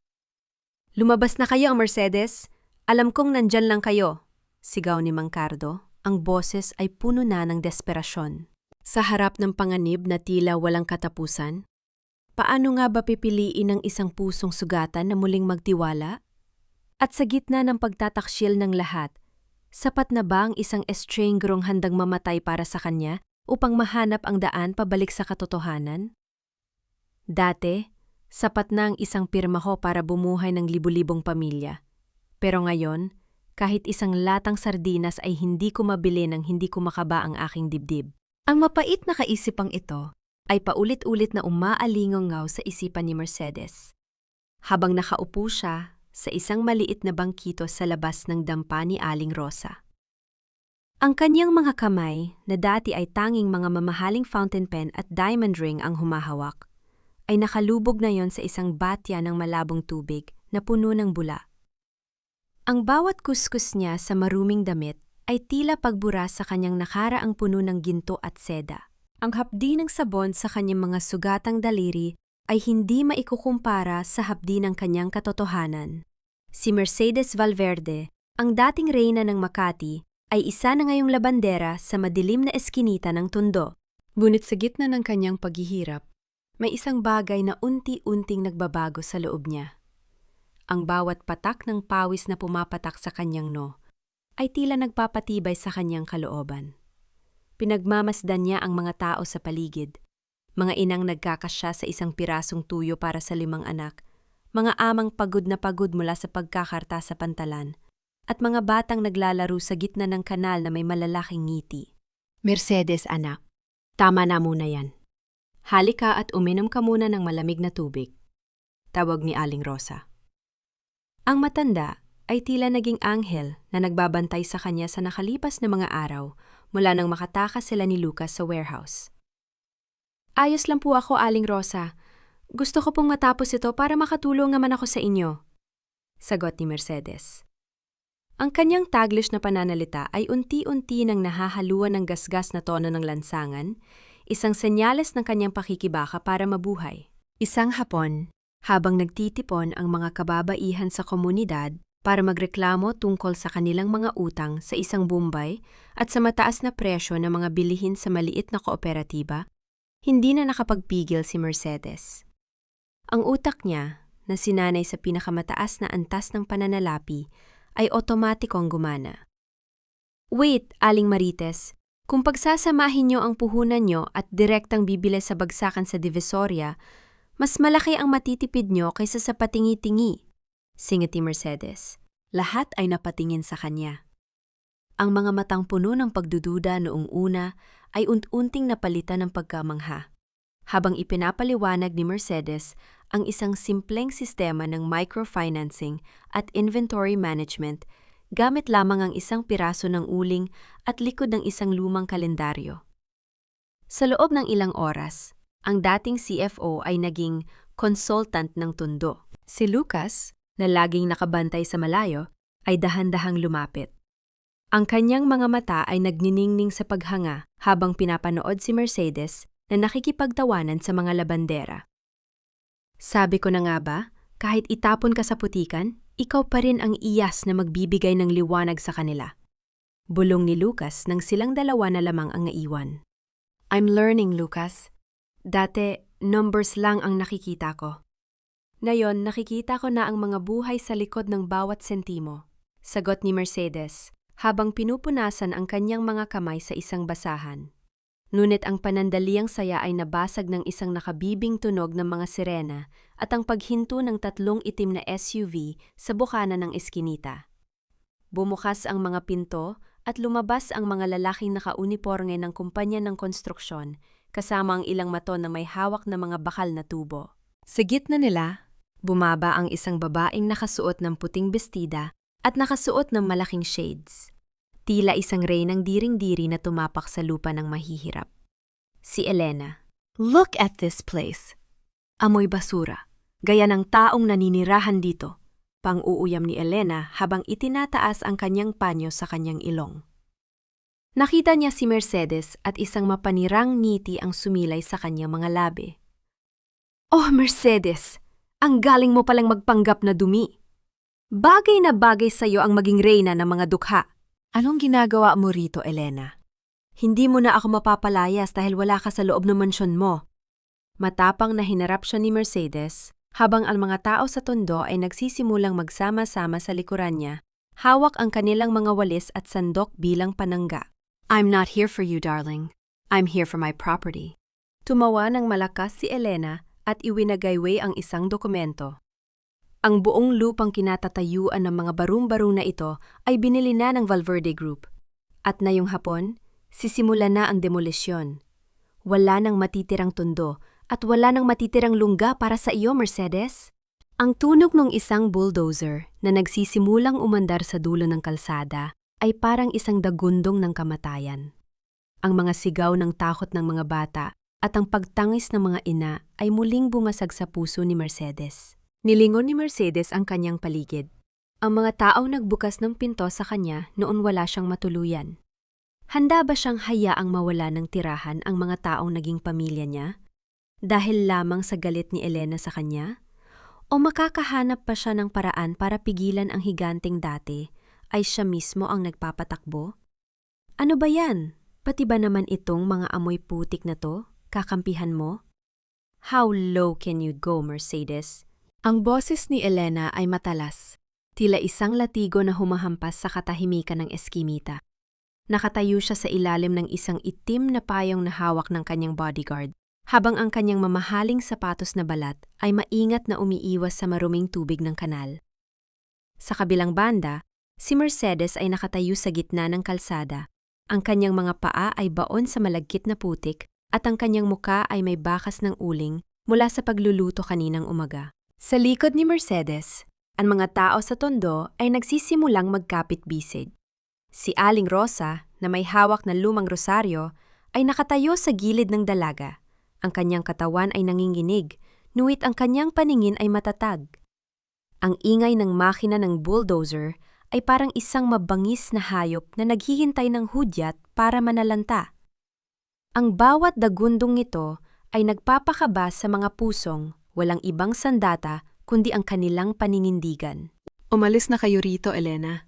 "Lumabas na kayo, Mercedes! Alam kong nandyan lang kayo!" Sigaw ni Mang Cardo. Ang boses ay puno na ng desperasyon. Sa harap ng panganib na tila walang katapusan, paano nga ba pipiliin ng isang pusong sugatan na muling magtiwala? At sa gitna ng pagtataksil ng lahat, sapat na ba ang isang estrangerong handang mamatay para sa kanya upang mahanap ang daan pabalik sa katotohanan? Dati, sapat na ang isang pirma ko para bumuhay ng libu-libong pamilya. Pero ngayon, kahit isang latang sardinas ay hindi ko mabili nang hindi ko makaba ang aking dibdib. Ang mapait na kaisipang ito ay paulit-ulit na umaalingaw sa isipan ni Mercedes. Habang nakaupo siya sa isang maliit na bangkito sa labas ng dampa ni Aling Rosa. Ang kanyang mga kamay, na dati ay tanging mga mamahaling fountain pen at diamond ring ang humahawak, ay nakalubog na yon sa isang batya ng malabong tubig na puno ng bula. Ang bawat kuskus niya sa maruming damit ay tila pagbura sa kanyang nakaraang puno ng ginto at seda. Ang hapdi ng sabon sa kanyang mga sugatang daliri ay hindi maikukumpara sa hapdi ng kanyang katotohanan. Si Mercedes Valverde, ang dating reyna ng Makati, ay isa na ngayong labandera sa madilim na eskinita ng Tondo. Ngunit sa gitna ng kanyang paghihirap, may isang bagay na unti-unting nagbabago sa loob niya. Ang bawat patak ng pawis na pumapatak sa kanyang no ay tila nagpapatibay sa kanyang kalooban. Pinagmamasdan niya ang mga tao sa paligid, mga inang nagkakasya sa isang pirasong tuyo para sa 5 anak, mga amang pagod na pagod mula sa pagkakarta sa pantalan, at mga batang naglalaro sa gitna ng kanal na may malalaking ngiti. "Mercedes, anak, tama na muna yan. Halika at uminom ka muna ng malamig na tubig," tawag ni Aling Rosa. Ang matanda ay tila naging anghel na nagbabantay sa kanya sa nakalipas na mga araw mula nang makatakas sila ni Lucas sa warehouse. "Ayos lang po ako, Aling Rosa. Gusto ko pong matapos ito para makatulong naman ako sa inyo," sagot ni Mercedes. Ang kanyang taglish na pananalita ay unti-unti nang nahahaluan ng gasgas na tono ng lansangan, isang senyales ng kanyang pakikibaka para mabuhay. Isang hapon, habang nagtitipon ang mga kababaihan sa komunidad para magreklamo tungkol sa kanilang mga utang sa isang Bombay at sa mataas na presyo ng mga bilihin sa maliit na kooperatiba, hindi na nakapagpigil si Mercedes. Ang utak niya, na sinanay sa pinakamataas na antas ng pananalapi, ay otomatikong gumana. "Wait, Aling Marites, kung pagsasamahin niyo ang puhunan niyo at direktang bibili sa bagsakan sa Divisoria, mas malaki ang matitipid niyo kaysa sa patingi-tingi," singit ni Mercedes. Lahat ay napatingin sa kanya. Ang mga matang puno ng pagdududa noong una ay unti-unting napalitan ng pagkamangha, habang ipinapaliwanag ni Mercedes ang isang simpleng sistema ng microfinancing at inventory management gamit lamang ang isang piraso ng uling at likod ng isang lumang kalendaryo. Sa loob ng ilang oras, ang dating CFO ay naging consultant ng Tondo. Si Lucas, na laging nakabantay sa malayo, ay dahan-dahang lumapit. Ang kanyang mga mata ay nagniningning sa paghanga habang pinapanood si Mercedes na nakikipagtawanan sa mga labandera. "Sabi ko na nga ba, kahit itapon ka sa putikan, ikaw pa rin ang iyas na magbibigay ng liwanag sa kanila." Bulong ni Lucas nang silang dalawa na lamang ang naiwan. "I'm learning, Lucas. Dati, numbers lang ang nakikita ko. Ngayon, nakikita ko na ang mga buhay sa likod ng bawat sentimo," sagot ni Mercedes, habang pinupunasan ang kanyang mga kamay sa isang basahan. Ngunit ang panandaliang saya ay nabasag ng isang nakabibing tunog ng mga sirena at ang paghinto ng 3 itim na SUV sa bukana ng eskinita. Bumukas ang mga pinto at lumabas ang mga lalaking nakauniporme ng kumpanya ng konstruksyon, kasama ang ilang maton na may hawak na mga bakal na tubo. Sa gitna nila, bumaba ang isang babaeng nakasuot ng puting bestida at nakasuot ng malaking shades. Tila isang reynang diring-diri na tumapak sa lupa ng mahihirap. Si Elena. "Look at this place. Amoy basura. Gaya ng taong naninirahan dito," pang-uuyam ni Elena habang itinataas ang kanyang panyo sa kanyang ilong. Nakita niya si Mercedes at isang mapanirang ngiti ang sumilay sa kanyang mga labi. Oh, Mercedes! Ang galing mo palang magpanggap na dumi. Bagay na bagay sa'yo ang maging reyna ng mga dukha. Anong ginagawa mo rito, Elena? Hindi mo na ako mapapalayas dahil wala ka sa loob ng mansyon mo. Matapang na hinarap siya ni Mercedes, habang ang mga tao sa tondo ay nagsisimulang magsama-sama sa likuran niya, hawak ang kanilang mga walis at sandok bilang panangga. I'm not here for you, darling. I'm here for my property. Tumawa ng malakas si Elena at iwinagayway ang isang dokumento. Ang buong lupang kinatatayuan ng mga barong-barong na ito ay binili na ng Valverde Group. At ngayong hapon, sisimula na ang demolisyon. Wala nang matitirang tondo at wala nang matitirang lungga para sa iyo, Mercedes. Ang tunog ng isang bulldozer na nagsisimulang umandar sa dulo ng kalsada ay parang isang dagundong ng kamatayan. Ang mga sigaw ng takot ng mga bata at ang pagtangis ng mga ina ay muling bumasag sa puso ni Mercedes. Nilingon ni Mercedes ang kanyang paligid. Ang mga taong nagbukas ng pinto sa kanya noon wala siyang matuluyan. Handa ba siyang hayaang mawala ng tirahan ang mga taong naging pamilya niya? Dahil lamang sa galit ni Elena sa kanya? O makakahanap pa siya ng paraan para pigilan ang higanteng dati ay siya mismo ang nagpapatakbo? Ano ba yan? Pati ba naman itong mga amoy putik na to? Kakampihan mo? How low can you go, Mercedes? Ang boses ni Elena ay matalas, tila isang latigo na humahampas sa katahimikan ng eskimita. Nakatayo siya sa ilalim ng isang itim na payong na hawak ng kanyang bodyguard, habang ang kanyang mamahaling sapatos na balat ay maingat na umiiwas sa maruming tubig ng kanal. Sa kabilang banda, si Mercedes ay nakatayo sa gitna ng kalsada. Ang kanyang mga paa ay baon sa malagkit na putik at ang kanyang muka ay may bakas ng uling mula sa pagluluto kaninang umaga. Sa likod ni Mercedes, ang mga tao sa tondo ay nagsisimulang magkapit-bisig. Si Aling Rosa, na may hawak na lumang rosaryo, ay nakatayo sa gilid ng dalaga. Ang kanyang katawan ay nanginginig, nuwit ang kanyang paningin ay matatag. Ang ingay ng makina ng bulldozer ay parang isang mabangis na hayop na naghihintay ng hudyat para manalanta. Ang bawat dagundong nito ay nagpapakaba sa mga pusong walang ibang sandata kundi ang kanilang paninindigan. Umalis na kayo rito, Elena.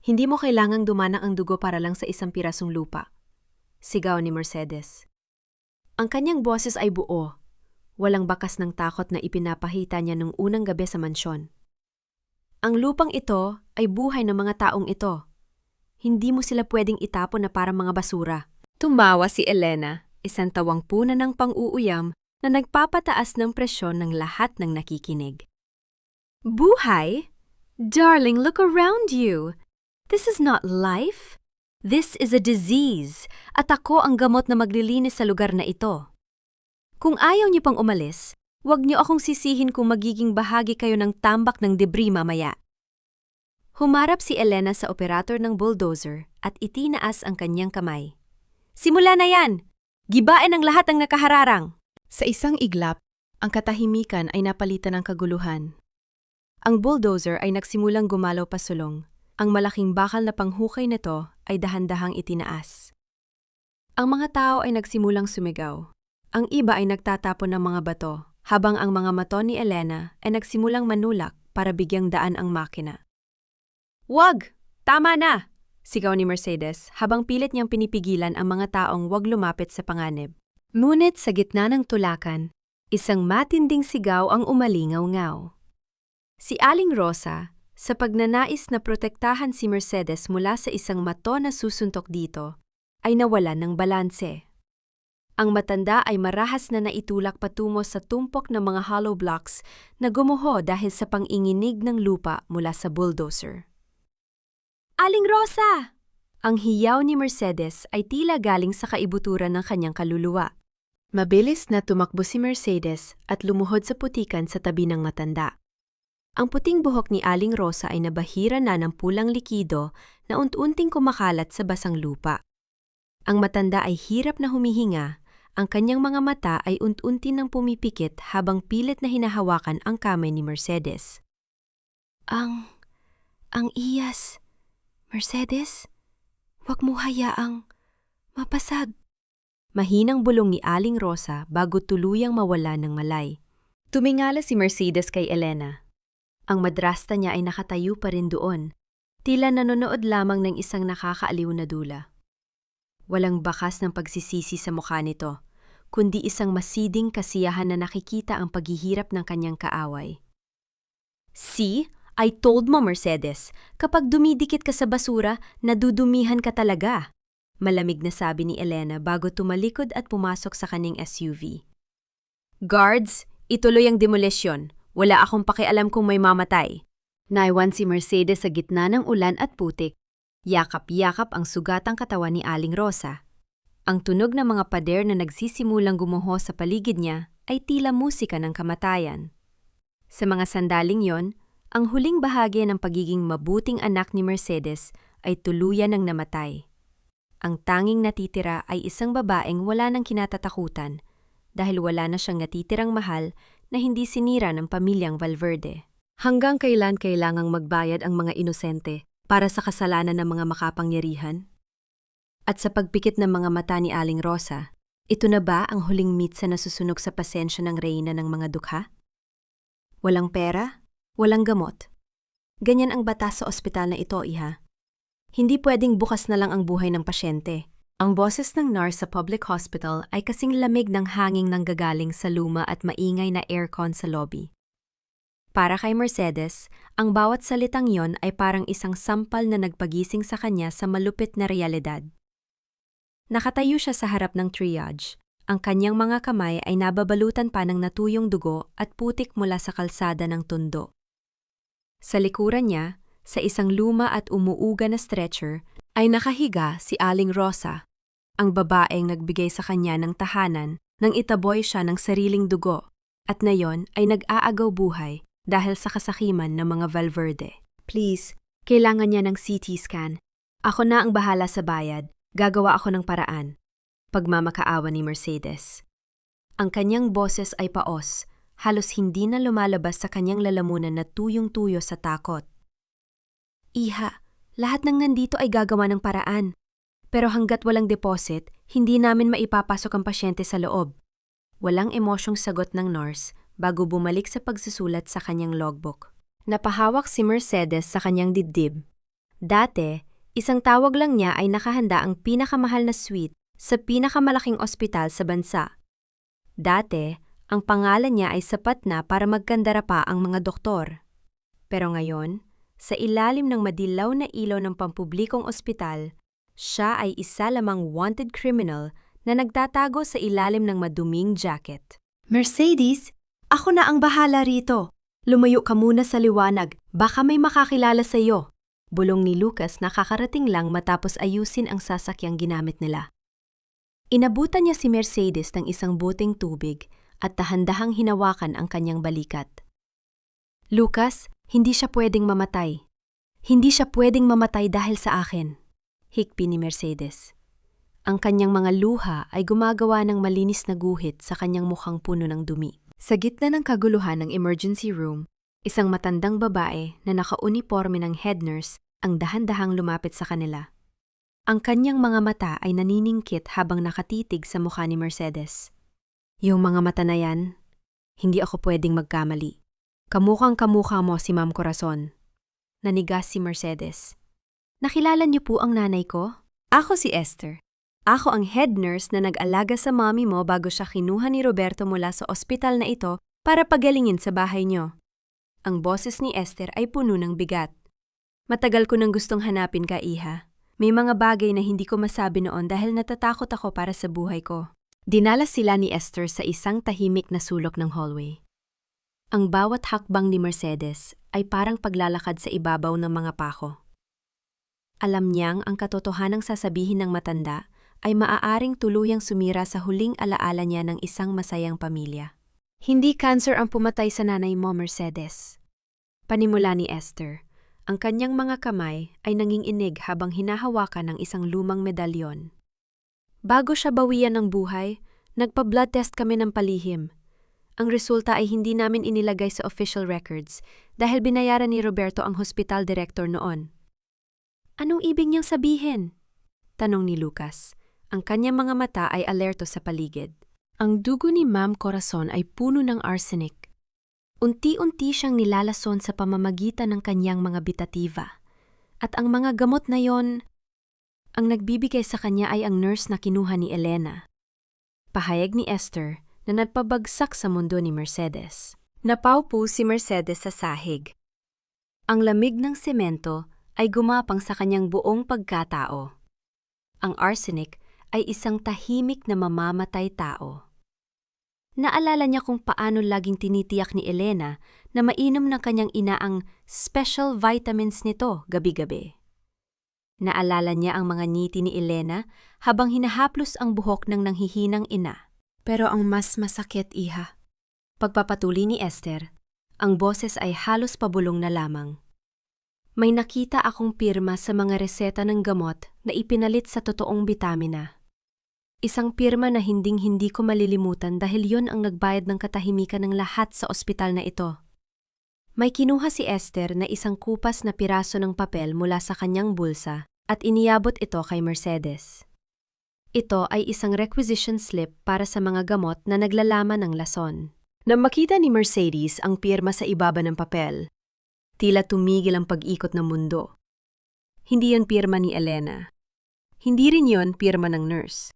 Hindi mo kailangang dumanang ang dugo para lang sa isang pirasong lupa. Sigaw ni Mercedes. Ang kanyang boses ay buo. Walang bakas ng takot na ipinapahita niya nung unang gabi sa mansyon. Ang lupang ito ay buhay ng mga taong ito. Hindi mo sila pwedeng itapon na parang mga basura. Tumawa si Elena, isang tawangpuna ng pang-uuyam na nagpapataas ng presyon ng lahat ng nakikinig. Buhay? Darling, look around you. This is not life. This is a disease, at ako ang gamot na maglilinis sa lugar na ito. Kung ayaw niyo pang umalis, huwag niyo akong sisihin kung magiging bahagi kayo ng tambak ng debris mamaya. Humarap si Elena sa operator ng bulldozer at itinaas ang kanyang kamay. Simula na yan! Gibain ang lahat ng nakahararang! Sa isang iglap, ang katahimikan ay napalitan ng kaguluhan. Ang bulldozer ay nagsimulang gumalaw pasulong. Ang malaking bakal na panghukay nito ay dahan-dahang itinaas. Ang mga tao ay nagsimulang sumigaw. Ang iba ay nagtatapon ng mga bato, habang ang mga mata ni Elena ay nagsimulang manulak para bigyang daan ang makina. Wag! Tama na! Sigaw ni Mercedes habang pilit niyang pinipigilan ang mga taong wag lumapit sa panganib. Ngunit sa gitna ng tulakan, isang matinding sigaw ang umalingaw-ngaw. Si Aling Rosa, sa pagnanais na protektahan si Mercedes mula sa isang mato na susuntok dito, ay nawalan ng balanse. Ang matanda ay marahas na naitulak patungo sa tumpok ng mga hollow blocks na gumuho dahil sa panginginig ng lupa mula sa bulldozer. Aling Rosa! Ang hiyaw ni Mercedes ay tila galing sa kaibuturan ng kanyang kaluluwa. Mabilis na tumakbo si Mercedes at lumuhod sa putikan sa tabi ng matanda. Ang puting buhok ni Aling Rosa ay nabahira na ng pulang likido na unti-unting kumakalat sa basang lupa. Ang matanda ay hirap na humihinga, ang kanyang mga mata ay unti-unti nang pumipikit habang pilit na hinahawakan ang kamay ni Mercedes. Ang iyas. Mercedes, wag mo hayaang Mapasag. Mahinang bulong ni Aling Rosa bago tuluyang mawala ng malay. Tumingala si Mercedes kay Elena. Ang madrasta niya ay nakatayo pa rin doon. Tila nanonood lamang ng isang nakakaaliw na dula. Walang bakas ng pagsisisi sa mukha nito, kundi isang masiding kasiyahan na nakikita ang paghihirap ng kanyang kaaway. See? I told mo, Mercedes, kapag dumidikit ka sa basura, nadudumihan ka talaga. Malamig na sabi ni Elena bago tumalikod at pumasok sa kanyang SUV. Guards, ituloy ang demolisyon. Wala akong pakialam kung may mamatay. Naiwan si Mercedes sa gitna ng ulan at putik. Yakap-yakap ang sugatang katawan ni Aling Rosa. Ang tunog ng mga pader na nagsisimulang gumuho sa paligid niya ay tila musika ng kamatayan. Sa mga sandaling yon, ang huling bahagi ng pagiging mabuting anak ni Mercedes ay tuluyan ng namatay. Ang tanging natitira ay isang babaeng wala nang kinatatakutan dahil wala na siyang natitirang mahal na hindi sinira ng pamilyang Valverde. Hanggang kailan kailangang magbayad ang mga inosente para sa kasalanan ng mga makapangyarihan? At sa pagpikit ng mga mata ni Aling Rosa, ito na ba ang huling mitsa na susunog sa pasensya ng reyna ng mga dukha? Walang pera, walang gamot. Ganyan ang batas sa ospital na ito, iha. Hindi pwedeng bukas na lang ang buhay ng pasyente. Ang boses ng nurse sa public hospital ay kasing lamig ng hanging nanggagaling sa luma at maingay na aircon sa lobby. Para kay Mercedes, ang bawat salitang yon ay parang isang sampal na nagpagising sa kanya sa malupit na realidad. Nakatayo siya sa harap ng triage. Ang kanyang mga kamay ay nababalutan pa ng natuyong dugo at putik mula sa kalsada ng tundo. Sa likuran niya, sa isang luma at umuuga na stretcher, ay nakahiga si Aling Rosa, ang babaeng nagbigay sa kanya ng tahanan nang itaboy siya ng sariling dugo at ngayon ay nag-aagaw buhay dahil sa kasakiman ng mga Valverde. Please, kailangan niya ng CT scan. Ako na ang bahala sa bayad. Gagawa ako ng paraan. Pagmamakaawa ni Mercedes. Ang kanyang boses ay paos, halos hindi na lumalabas sa kanyang lalamunan na tuyong-tuyo sa takot. Iha, lahat ng nandito ay gagawa ng paraan. Pero hanggat walang deposit, hindi namin maipapasok ang pasyente sa loob. Walang emosyong sagot ng nurse bago bumalik sa pagsusulat sa kanyang logbook. Napahawak si Mercedes sa kanyang dibdib. Dati, isang tawag lang niya ay nakahanda ang pinakamahal na suite sa pinakamalaking ospital sa bansa. Dati, ang pangalan niya ay sapat na para magkandara pa ang mga doktor. Pero ngayon, sa ilalim ng madilaw na ilaw ng pampublikong ospital, siya ay isa lamang wanted criminal na nagtatago sa ilalim ng maduming jacket. Mercedes, ako na ang bahala rito. Lumayo ka muna sa liwanag, baka may makakilala sa iyo. Bulong ni Lucas na kakarating lang matapos ayusin ang sasakyang ginamit nila. Inabutan niya si Mercedes ng isang boteng tubig at dahan-dahang hinawakan ang kanyang balikat. Lucas, hindi siya pwedeng mamatay. Hindi siya pwedeng mamatay dahil sa akin. Hikpi ni Mercedes. Ang kanyang mga luha ay gumagawa ng malinis na guhit sa kanyang mukhang puno ng dumi. Sa gitna ng kaguluhan ng emergency room, isang matandang babae na nakauniporme ng head nurse ang dahan-dahang lumapit sa kanila. Ang kanyang mga mata ay naniningkit habang nakatitig sa mukha ni Mercedes. Yung mga mata na yan, hindi ako pwedeng magkamali. Kamukhang-kamukha mo si Ma'am Corazon. Nanigas si Mercedes. Nakilala niyo po ang nanay ko? Ako si Esther. Ako ang head nurse na nag-alaga sa mami mo bago siya kinuha ni Roberto mula sa ospital na ito para pagalingin sa bahay niyo. Ang boses ni Esther ay puno ng bigat. Matagal ko nang gustong hanapin ka, iha. May mga bagay na hindi ko masabi noon dahil natatakot ako para sa buhay ko. Dinala sila ni Esther sa isang tahimik na sulok ng hallway. Ang bawat hakbang ni Mercedes ay parang paglalakad sa ibabaw ng mga pako. Alam niyang ang katotohanang sasabihin ng matanda ay maaaring tuluyang sumira sa huling alaala niya ng isang masayang pamilya. Hindi cancer ang pumatay sa nanay mo, Mercedes. Panimula ni Esther. Ang kanyang mga kamay ay nanginginig habang hinahawakan ng isang lumang medalyon. Bago siya bawian ng buhay, nagpa-blood test kami ng palihim. Ang resulta ay hindi namin inilagay sa official records dahil binayaran ni Roberto ang hospital director noon. Anong ibig niyang sabihin? Tanong ni Lucas. Ang kanyang mga mata ay alerto sa paligid. Ang dugo ni Ma'am Corazon ay puno ng arsenic. Unti-unti siyang nilalason sa pamamagitan ng kanyang mga bitativa. At ang mga gamot na yon, ang nagbibigay sa kanya ay ang nurse na kinuha ni Elena. Pahayag ni Esther na nagpabagsak sa mundo ni Mercedes. Napaupo si Mercedes sa sahig. Ang lamig ng semento ay gumapang sa kanyang buong pagkatao. Ang arsenic ay isang tahimik na mamamatay tao. Naalala niya kung paano laging tinitiyak ni Elena na mainom ng kanyang ina ang special vitamins nito gabi-gabi. Naalala niya ang mga ngiti ni Elena habang hinahaplos ang buhok ng nanghihinang ina. Pero ang mas masakit, iha. Pagpapatuloy ni Esther, ang boses ay halos pabulong na lamang. May nakita akong pirma sa mga reseta ng gamot na ipinalit sa totoong bitamina. Isang pirma na hinding-hindi ko malilimutan dahil yon ang nagbayad ng katahimikan ng lahat sa ospital na ito. May kinuha si Esther na isang kupas na piraso ng papel mula sa kanyang bulsa at iniyabot ito kay Mercedes. Ito ay isang requisition slip para sa mga gamot na naglalaman ng lason. Nang makita ni Mercedes ang pirma sa ibaba ng papel, tila tumigil ang pag-ikot ng mundo. Hindi yon pirma ni Elena. Hindi rin yon pirma ng nurse.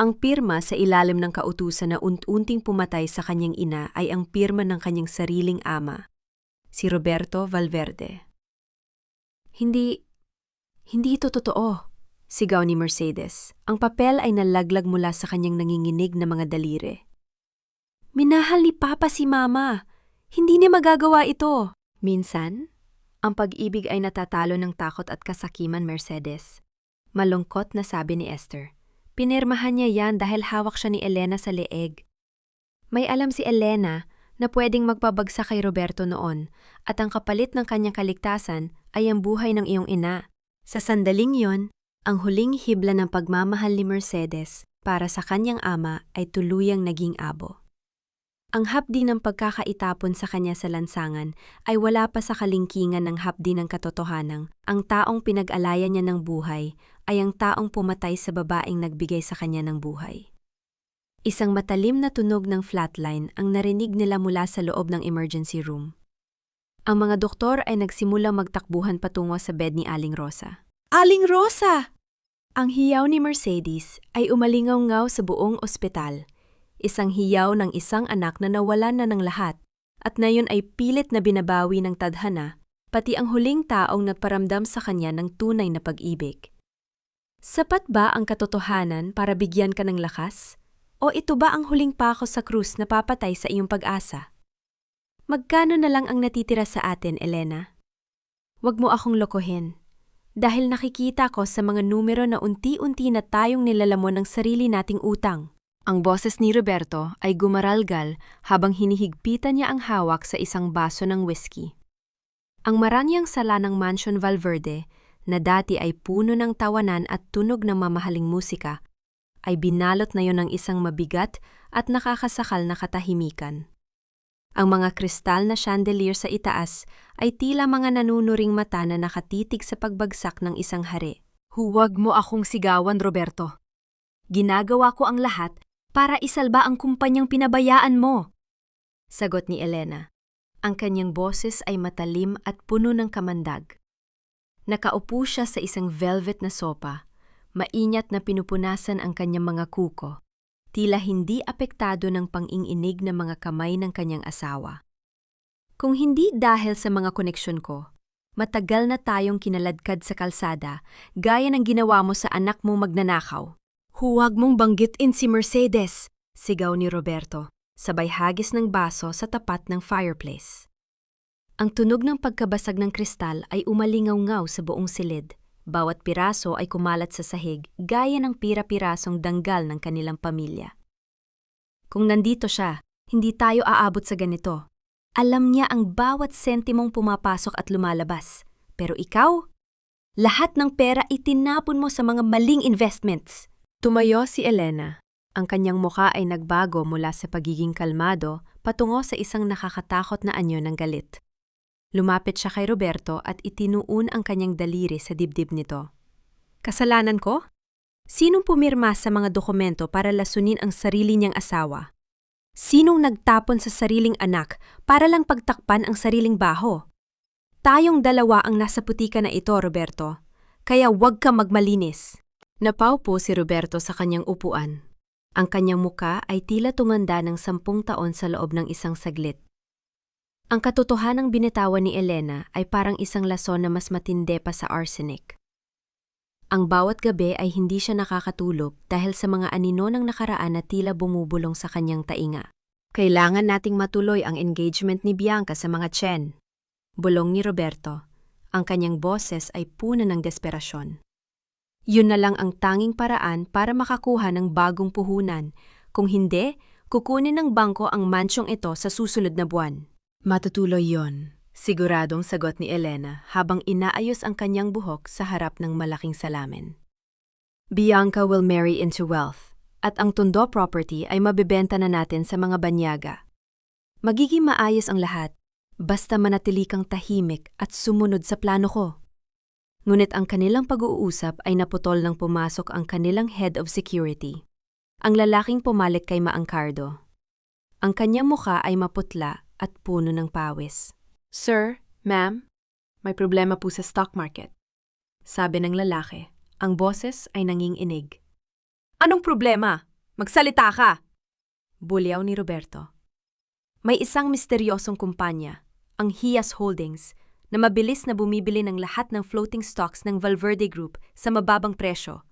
Ang pirma sa ilalim ng kautusan na unti-unting pumatay sa kanyang ina ay ang pirma ng kanyang sariling ama, si Roberto Valverde. Hindi ito totoo, sigaw ni Mercedes. Ang papel ay nalaglag mula sa kanyang nanginginig na mga daliri. Minahal ni Papa si Mama. Hindi niya magagawa ito. Minsan, ang pag-ibig ay natatalo ng takot at kasakiman, Mercedes. Malungkot na sabi ni Esther. Pinirmahan niya yan dahil hawak siya ni Elena sa leeg. May alam si Elena na pwedeng magpabagsak kay Roberto noon at ang kapalit ng kanyang kaligtasan ay ang buhay ng iyong ina. Sa sandaling yon, ang huling hibla ng pagmamahal ni Mercedes para sa kanyang ama ay tuluyang naging abo. Ang hapdi ng pagkakaitapon sa kanya sa lansangan ay wala pa sa kalingkingan ng hapdi ng katotohanang ang taong pinag-alayan niya ng buhay ay ang taong pumatay sa babaeng nagbigay sa kanya ng buhay. Isang matalim na tunog ng flatline ang narinig nila mula sa loob ng emergency room. Ang mga doktor ay nagsimulang magtakbuhan patungo sa bed ni Aling Rosa. Aling Rosa! Ang hiyaw ni Mercedes ay umalingaw-ngaw sa buong ospital. Isang hiyaw ng isang anak na nawalan na ng lahat at ngayon ay pilit na binabawi ng tadhana, pati ang huling taong nagparamdam sa kanya ng tunay na pag-ibig. Sapat ba ang katotohanan para bigyan ka ng lakas? O ito ba ang huling pako sa krus na papatay sa iyong pag-asa? Magkano na lang ang natitira sa atin, Elena? Huwag mo akong lokohin. Dahil nakikita ko sa mga numero na unti-unti na tayong nilalamon ng sarili nating utang. Ang boses ni Roberto ay gumaralgal habang hinihigpitan niya ang hawak sa isang baso ng whiskey. Ang marangyang sala ng Mansion Valverde, na dati ay puno ng tawanan at tunog ng mamahaling musika, ay binalot na yon ng isang mabigat at nakakasakal na katahimikan. Ang mga kristal na chandelier sa itaas ay tila mga nanunuring mata na nakatitig sa pagbagsak ng isang hari. Huwag mo akong sigawan, Roberto. Ginagawa ko ang lahat para isalba ang kumpanyang pinabayaan mo. Sagot ni Elena. Ang kanyang boses ay matalim at puno ng kamandag. Nakaupo siya sa isang velvet na sopa, maingat na pinupunasan ang kanyang mga kuko, tila hindi apektado ng pang-inginig na mga kamay ng kanyang asawa. Kung hindi dahil sa mga koneksyon ko, matagal na tayong kinaladkad sa kalsada gaya ng ginawa mo sa anak mong magnanakaw. Huwag mong banggitin si Mercedes, sigaw ni Roberto, sabay hagis ng baso sa tapat ng fireplace. Ang tunog ng pagkabasag ng kristal ay umalingaw-ngaw sa buong silid. Bawat piraso ay kumalat sa sahig gaya ng pira-pirasong danggal ng kanilang pamilya. Kung nandito siya, hindi tayo aabot sa ganito. Alam niya ang bawat sentimong pumapasok at lumalabas. Pero ikaw, lahat ng pera itinapon mo sa mga maling investments. Tumayo si Elena. Ang kanyang muka ay nagbago mula sa pagiging kalmado patungo sa isang nakakatakot na anyo ng galit. Lumapit siya kay Roberto at itinuon ang kanyang daliri sa dibdib nito. Kasalanan ko? Sinong pumirma sa mga dokumento para lasunin ang sarili niyang asawa? Sinong nagtapon sa sariling anak para lang pagtakpan ang sariling baho? Tayong dalawa ang nasa putika na ito, Roberto. Kaya huwag ka magmalinis. Napaupo si Roberto sa kanyang upuan. Ang kanyang muka ay tila tumanda ng 10 taon sa loob ng isang saglit. Ang katotohanang binitawan ni Elena ay parang isang lason na mas matindi pa sa arsenic. Ang bawat gabi ay hindi siya nakakatulog dahil sa mga anino ng nakaraan na tila bumubulong sa kanyang tainga. Kailangan nating matuloy ang engagement ni Bianca sa mga Chen. Bulong ni Roberto. Ang kanyang boses ay puno ng desperasyon. Yun na lang ang tanging paraan para makakuha ng bagong puhunan. Kung hindi, kukunin ng bangko ang mansyong ito sa susunod na buwan. Matutuloy yon, siguradong sagot ni Elena habang inaayos ang kanyang buhok sa harap ng malaking salamin. Bianca will marry into wealth, at ang Tondo property ay mabibenta na natin sa mga banyaga. Magiging maayos ang lahat, basta manatili kang tahimik at sumunod sa plano ko. Ngunit ang kanilang pag-uusap ay naputol nang pumasok ang kanilang head of security. Ang lalaking pumalit kay Maangkardo. Ang kanyang mukha ay maputla at puno ng pawis. Sir, ma'am, may problema po sa stock market. Sabi ng lalaki, ang boses ay nanginginig. Anong problema? Magsalita ka! Bulyaw ni Roberto. May isang misteryosong kumpanya, ang Hias Holdings, na mabilis na bumibili ng lahat ng floating stocks ng Valverde Group sa mababang presyo.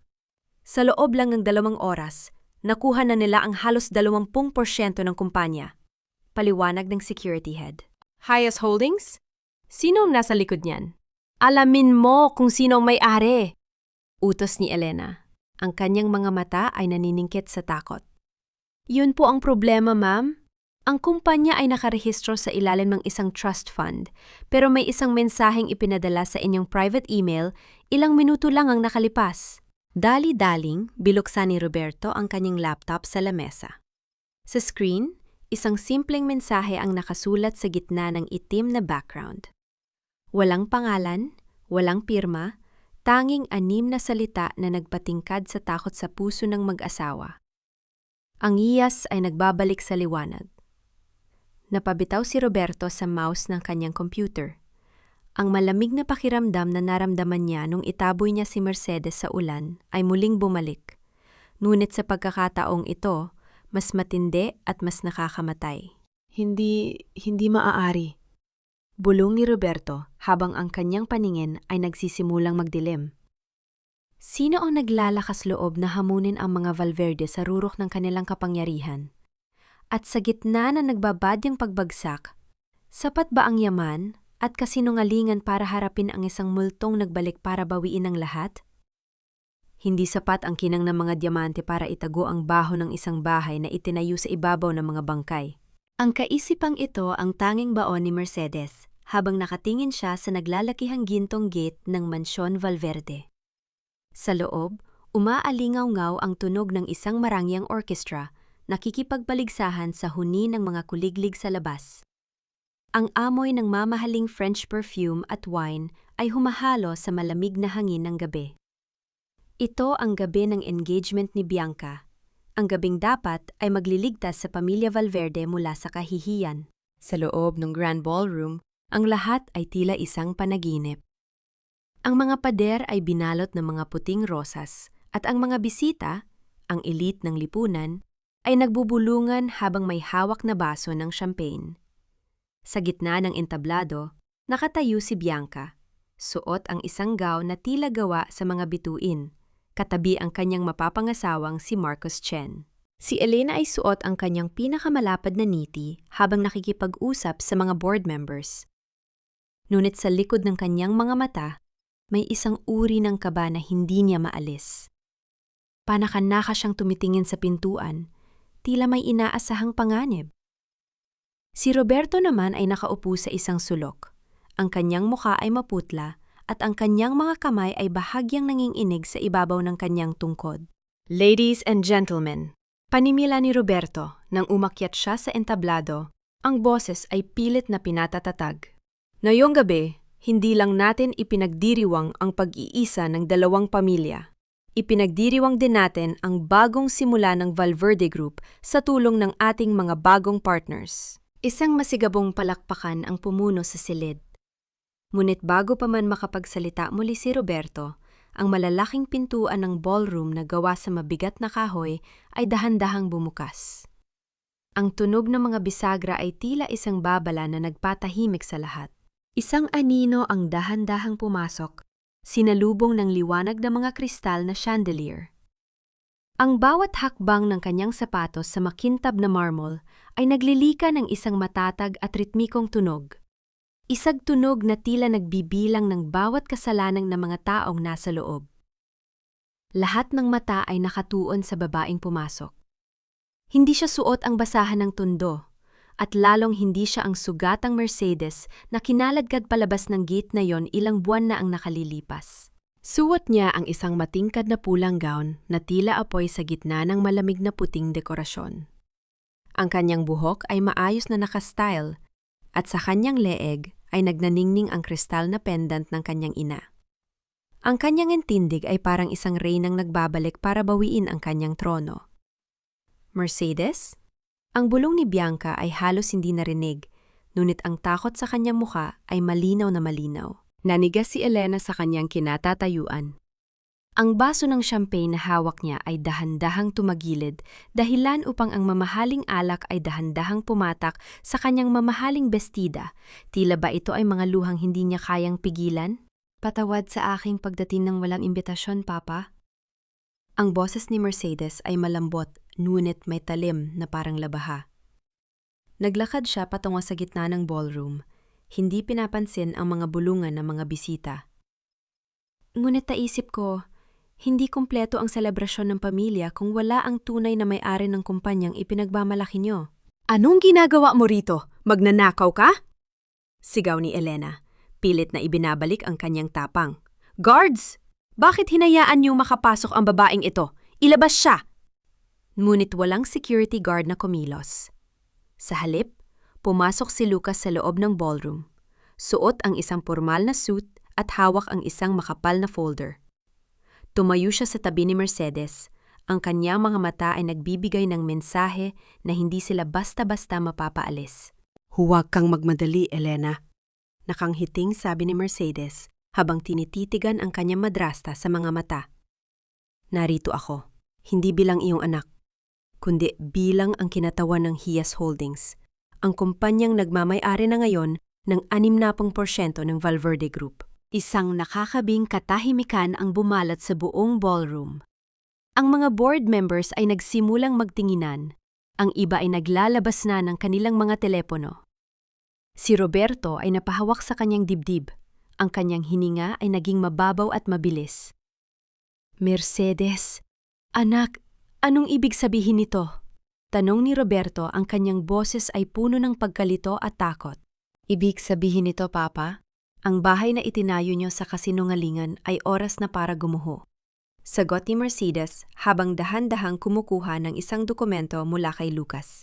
Sa loob lang ng 2 oras, nakuha na nila ang halos 20% ng kumpanya. Paliwanag ng security head. Hias Holdings? Sino ang nasa likod niyan? Alamin mo kung sino ang may-ari! Utos ni Elena. Ang kanyang mga mata ay naniningkit sa takot. Yun po ang problema, ma'am. Ang kumpanya ay nakarehistro sa ilalim ng isang trust fund, pero may isang mensaheng ipinadala sa inyong private email, ilang minuto lang ang nakalipas. Dali-daling, binuksan ni Roberto ang kanyang laptop sa lamesa. Sa screen, isang simpleng mensahe ang nakasulat sa gitna ng itim na background. Walang pangalan, walang pirma, tanging 6 na salita na nagpatingkad sa takot sa puso ng mag-asawa. Ang iyas ay nagbabalik sa liwanag. Napabitaw si Roberto sa mouse ng kanyang computer. Ang malamig na pakiramdam na naramdaman niya nung itaboy niya si Mercedes sa ulan ay muling bumalik. Ngunit sa pagkakataong ito, mas matindi at mas nakakamatay. Hindi maaari. Bulong ni Roberto habang ang kanyang paningin ay nagsisimulang magdilim. Sino ang naglalakas loob na hamunin ang mga Valverde sa rurok ng kanilang kapangyarihan? At sa gitna na nagbabadyang pagbagsak, sapat ba ang yaman at kasinungalingan para harapin ang isang multong nagbalik para bawiin ang lahat? Hindi sapat ang kinang ng mga diamante para itago ang baho ng isang bahay na itinayo sa ibabaw ng mga bangkay. Ang kaisipang ito ang tanging baon ni Mercedes habang nakatingin siya sa naglalakihang gintong gate ng Mansyon Valverde. Sa loob, umaalingaw-ngaw ang tunog ng isang marangyang orkestra, nakikipagbaligsahan sa huni ng mga kuliglig sa labas. Ang amoy ng mamahaling French perfume at wine ay humahalo sa malamig na hangin ng gabi. Ito ang gabi ng engagement ni Bianca. Ang gabing dapat ay magliligtas sa pamilya Valverde mula sa kahihiyan. Sa loob ng Grand Ballroom, ang lahat ay tila isang panaginip. Ang mga pader ay binalot ng mga puting rosas at ang mga bisita, ang elite ng lipunan, ay nagbubulungan habang may hawak na baso ng champagne. Sa gitna ng entablado, nakatayo si Bianca, suot ang isang gown na tila gawa sa mga bituin, katabi ang kanyang mapapangasawang si Marcos Chen. Si Elena ay suot ang kanyang pinakamalapad na niti habang nakikipag-usap sa mga board members. Ngunit sa likod ng kanyang mga mata, may isang uri ng kaba na hindi niya maalis. Panakanaka siyang tumitingin sa pintuan, tila may inaasahang panganib. Si Roberto naman ay nakaupo sa isang sulok. Ang kanyang mukha ay maputla at ang kanyang mga kamay ay bahagyang nanginginig sa ibabaw ng kanyang tungkod. Ladies and gentlemen, panimila ni Roberto nang umakyat siya sa entablado, ang boses ay pilit na pinatatatag. Ngayong gabi, hindi lang natin ipinagdiriwang ang pag-iisa ng 2 pamilya. Ipinagdiriwang din natin ang bagong simula ng Valverde Group sa tulong ng ating mga bagong partners. Isang masigabong palakpakan ang pumuno sa silid. Ngunit bago pa man makapagsalita muli si Roberto, ang malalaking pintuan ng ballroom na gawa sa mabigat na kahoy ay dahan-dahang bumukas. Ang tunog ng mga bisagra ay tila isang babala na nagpatahimik sa lahat. Isang anino ang dahan-dahang pumasok, Sinalubong ng liwanag ng mga kristal na chandelier. Ang bawat hakbang ng kanyang sapatos sa makintab na marmol ay naglilika ng isang matatag at ritmikong tunog. Isang tunog na tila nagbibilang ng bawat kasalanan ng mga taong nasa loob. Lahat ng mata ay nakatuon sa babaeng pumasok. Hindi siya suot ang basahan ng tundo, at lalong hindi siya ang sugatang Mercedes na kinaladkad palabas ng gate na yon ilang buwan na ang nakalilipas. Suot niya ang isang matingkad na pulang gown na tila apoy sa gitna ng malamig na puting dekorasyon. Ang kanyang buhok ay maayos na nakastyle, at sa kanyang leeg ay nagnaningning ang kristal na pendant ng kanyang ina. Ang kanyang intindig ay parang isang reynang nagbabalik para bawiin ang kanyang trono. Mercedes? Ang bulong ni Bianca ay halos hindi narinig, ngunit ang takot sa kanyang mukha ay malinaw na malinaw. Nanigas si Elena sa kanyang kinatatayuan. Ang baso ng champagne na hawak niya ay dahan-dahang tumagilid, dahilan upang ang mamahaling alak ay dahan-dahang pumatak sa kanyang mamahaling bestida. Tila ba ito ay mga luhang hindi niya kayang pigilan? Patawad sa aking pagdating ng walang imbitasyon, Papa. Ang boses ni Mercedes ay malambot, ngunit may talim na parang labaha. Naglakad siya patungo sa gitna ng ballroom, hindi pinapansin ang mga bulungan ng mga bisita. Ngunit naisip ko, hindi kumpleto ang selebrasyon ng pamilya kung wala ang tunay na may-ari ng kumpanyang ipinagmamalaki niyo. Anong ginagawa mo rito? Magnanakaw ka? Sigaw ni Elena, pilit na ibinabalik ang kanyang tapang. Guards! Bakit hinayaan niyo makapasok ang babaeng ito? Ilabas siya! Ngunit walang security guard na kumilos. Sa halip, pumasok si Lucas sa loob ng ballroom. Suot ang isang formal na suit at hawak ang isang makapal na folder. Tumayo siya sa tabi ni Mercedes. Ang kanyang mga mata ay nagbibigay ng mensahe na hindi sila basta-basta mapapaalis. Huwag kang magmadali, Elena. Nakanghiting sabi ni Mercedes habang tinititigan ang kanyang madrasta sa mga mata. Narito ako, hindi bilang iyong anak, kundi bilang ang kinatawan ng Hias Holdings, ang kumpanyang nagmamay-ari na ngayon ng 60% ng Valverde Group. Isang nakakabing katahimikan ang bumalat sa buong ballroom. Ang mga board members ay nagsimulang magtinginan, ang iba ay naglalabas na ng kanilang mga telepono. Si Roberto ay napahawak sa kanyang dibdib, ang kanyang hininga ay naging mababaw at mabilis. Mercedes, anak, anong ibig sabihin nito? Tanong ni Roberto, ang kanyang boses ay puno ng pagkalito at takot. Ibig sabihin nito, Papa? Ang bahay na itinayo niyo sa kasinungalingan ay oras na para gumuho. Sagot ni Mercedes habang dahan-dahang kumukuha ng isang dokumento mula kay Lucas.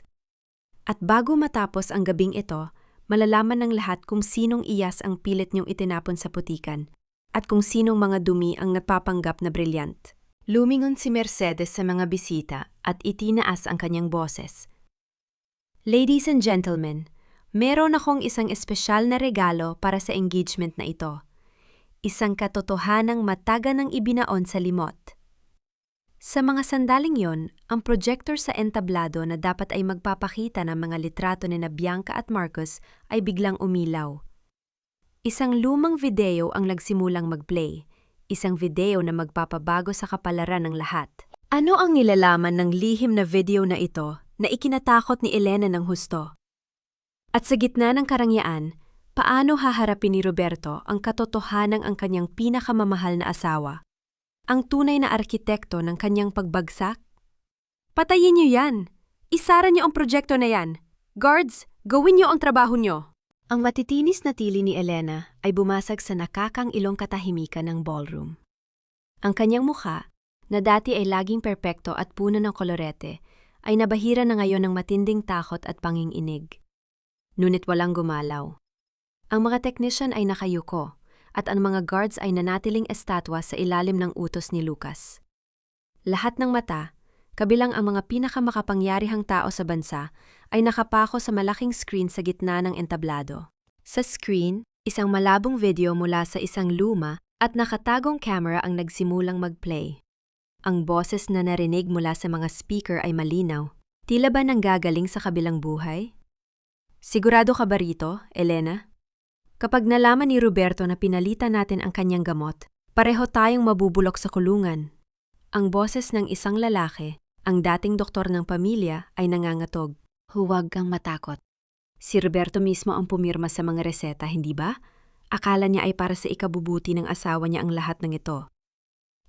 At bago matapos ang gabing ito, malalaman ng lahat kung sinong iyas ang pilit niyong itinapon sa putikan at kung sinong mga dumi ang napapanggap na brilyant. Lumingon si Mercedes sa mga bisita at itinaas ang kanyang boses. Ladies and gentlemen, meron akong isang espesyal na regalo para sa engagement na ito. Isang katotohanang mataga ng ibinaon sa limot. Sa mga sandaling yon, ang projector sa entablado na dapat ay magpapakita ng mga litrato ni Bianca at Marcos ay biglang umilaw. Isang lumang video ang nagsimulang mag-play, isang video na magpapabago sa kapalaran ng lahat. Ano ang nilalaman ng lihim na video na ito na ikinatakot ni Elena ng husto? At sa gitna ng karangyaan, paano haharapin ni Roberto ang katotohanang ang kanyang pinakamamahal na asawa? Ang tunay na arkitekto ng kanyang pagbagsak? Patayin niyo yan! Isara niyo ang proyekto na yan! Guards, gawin niyo ang trabaho niyo! Ang matitinis na tili ni Elena ay bumasag sa nakakangilong katahimikan ng ballroom. Ang kanyang mukha, na dati ay laging perpekto at puno ng kolorete, ay nabahira na ngayon ng matinding takot at panginginig. Ngunit walang gumalaw. Ang mga technician ay nakayuko, at ang mga guards ay nanatiling estatwa sa ilalim ng utos ni Lucas. Lahat ng mata, kabilang ang mga pinakamakapangyarihang tao sa bansa, ay nakapako sa malaking screen sa gitna ng entablado. Sa screen, isang malabong video mula sa isang luma at nakatagong camera ang nagsimulang mag-play. Ang boses na narinig mula sa mga speaker ay malinaw. Tila ba nanggagaling sa kabilang buhay? Sigurado ka ba rito, Elena? Kapag nalaman ni Roberto na pinalitan natin ang kanyang gamot, pareho tayong mabubulok sa kulungan. Ang boses ng isang lalaki, ang dating doktor ng pamilya, ay nangangatog. Huwag kang matakot. Si Roberto mismo ang pumirma sa mga reseta, hindi ba? Akala niya ay para sa ikabubuti ng asawa niya ang lahat ng ito.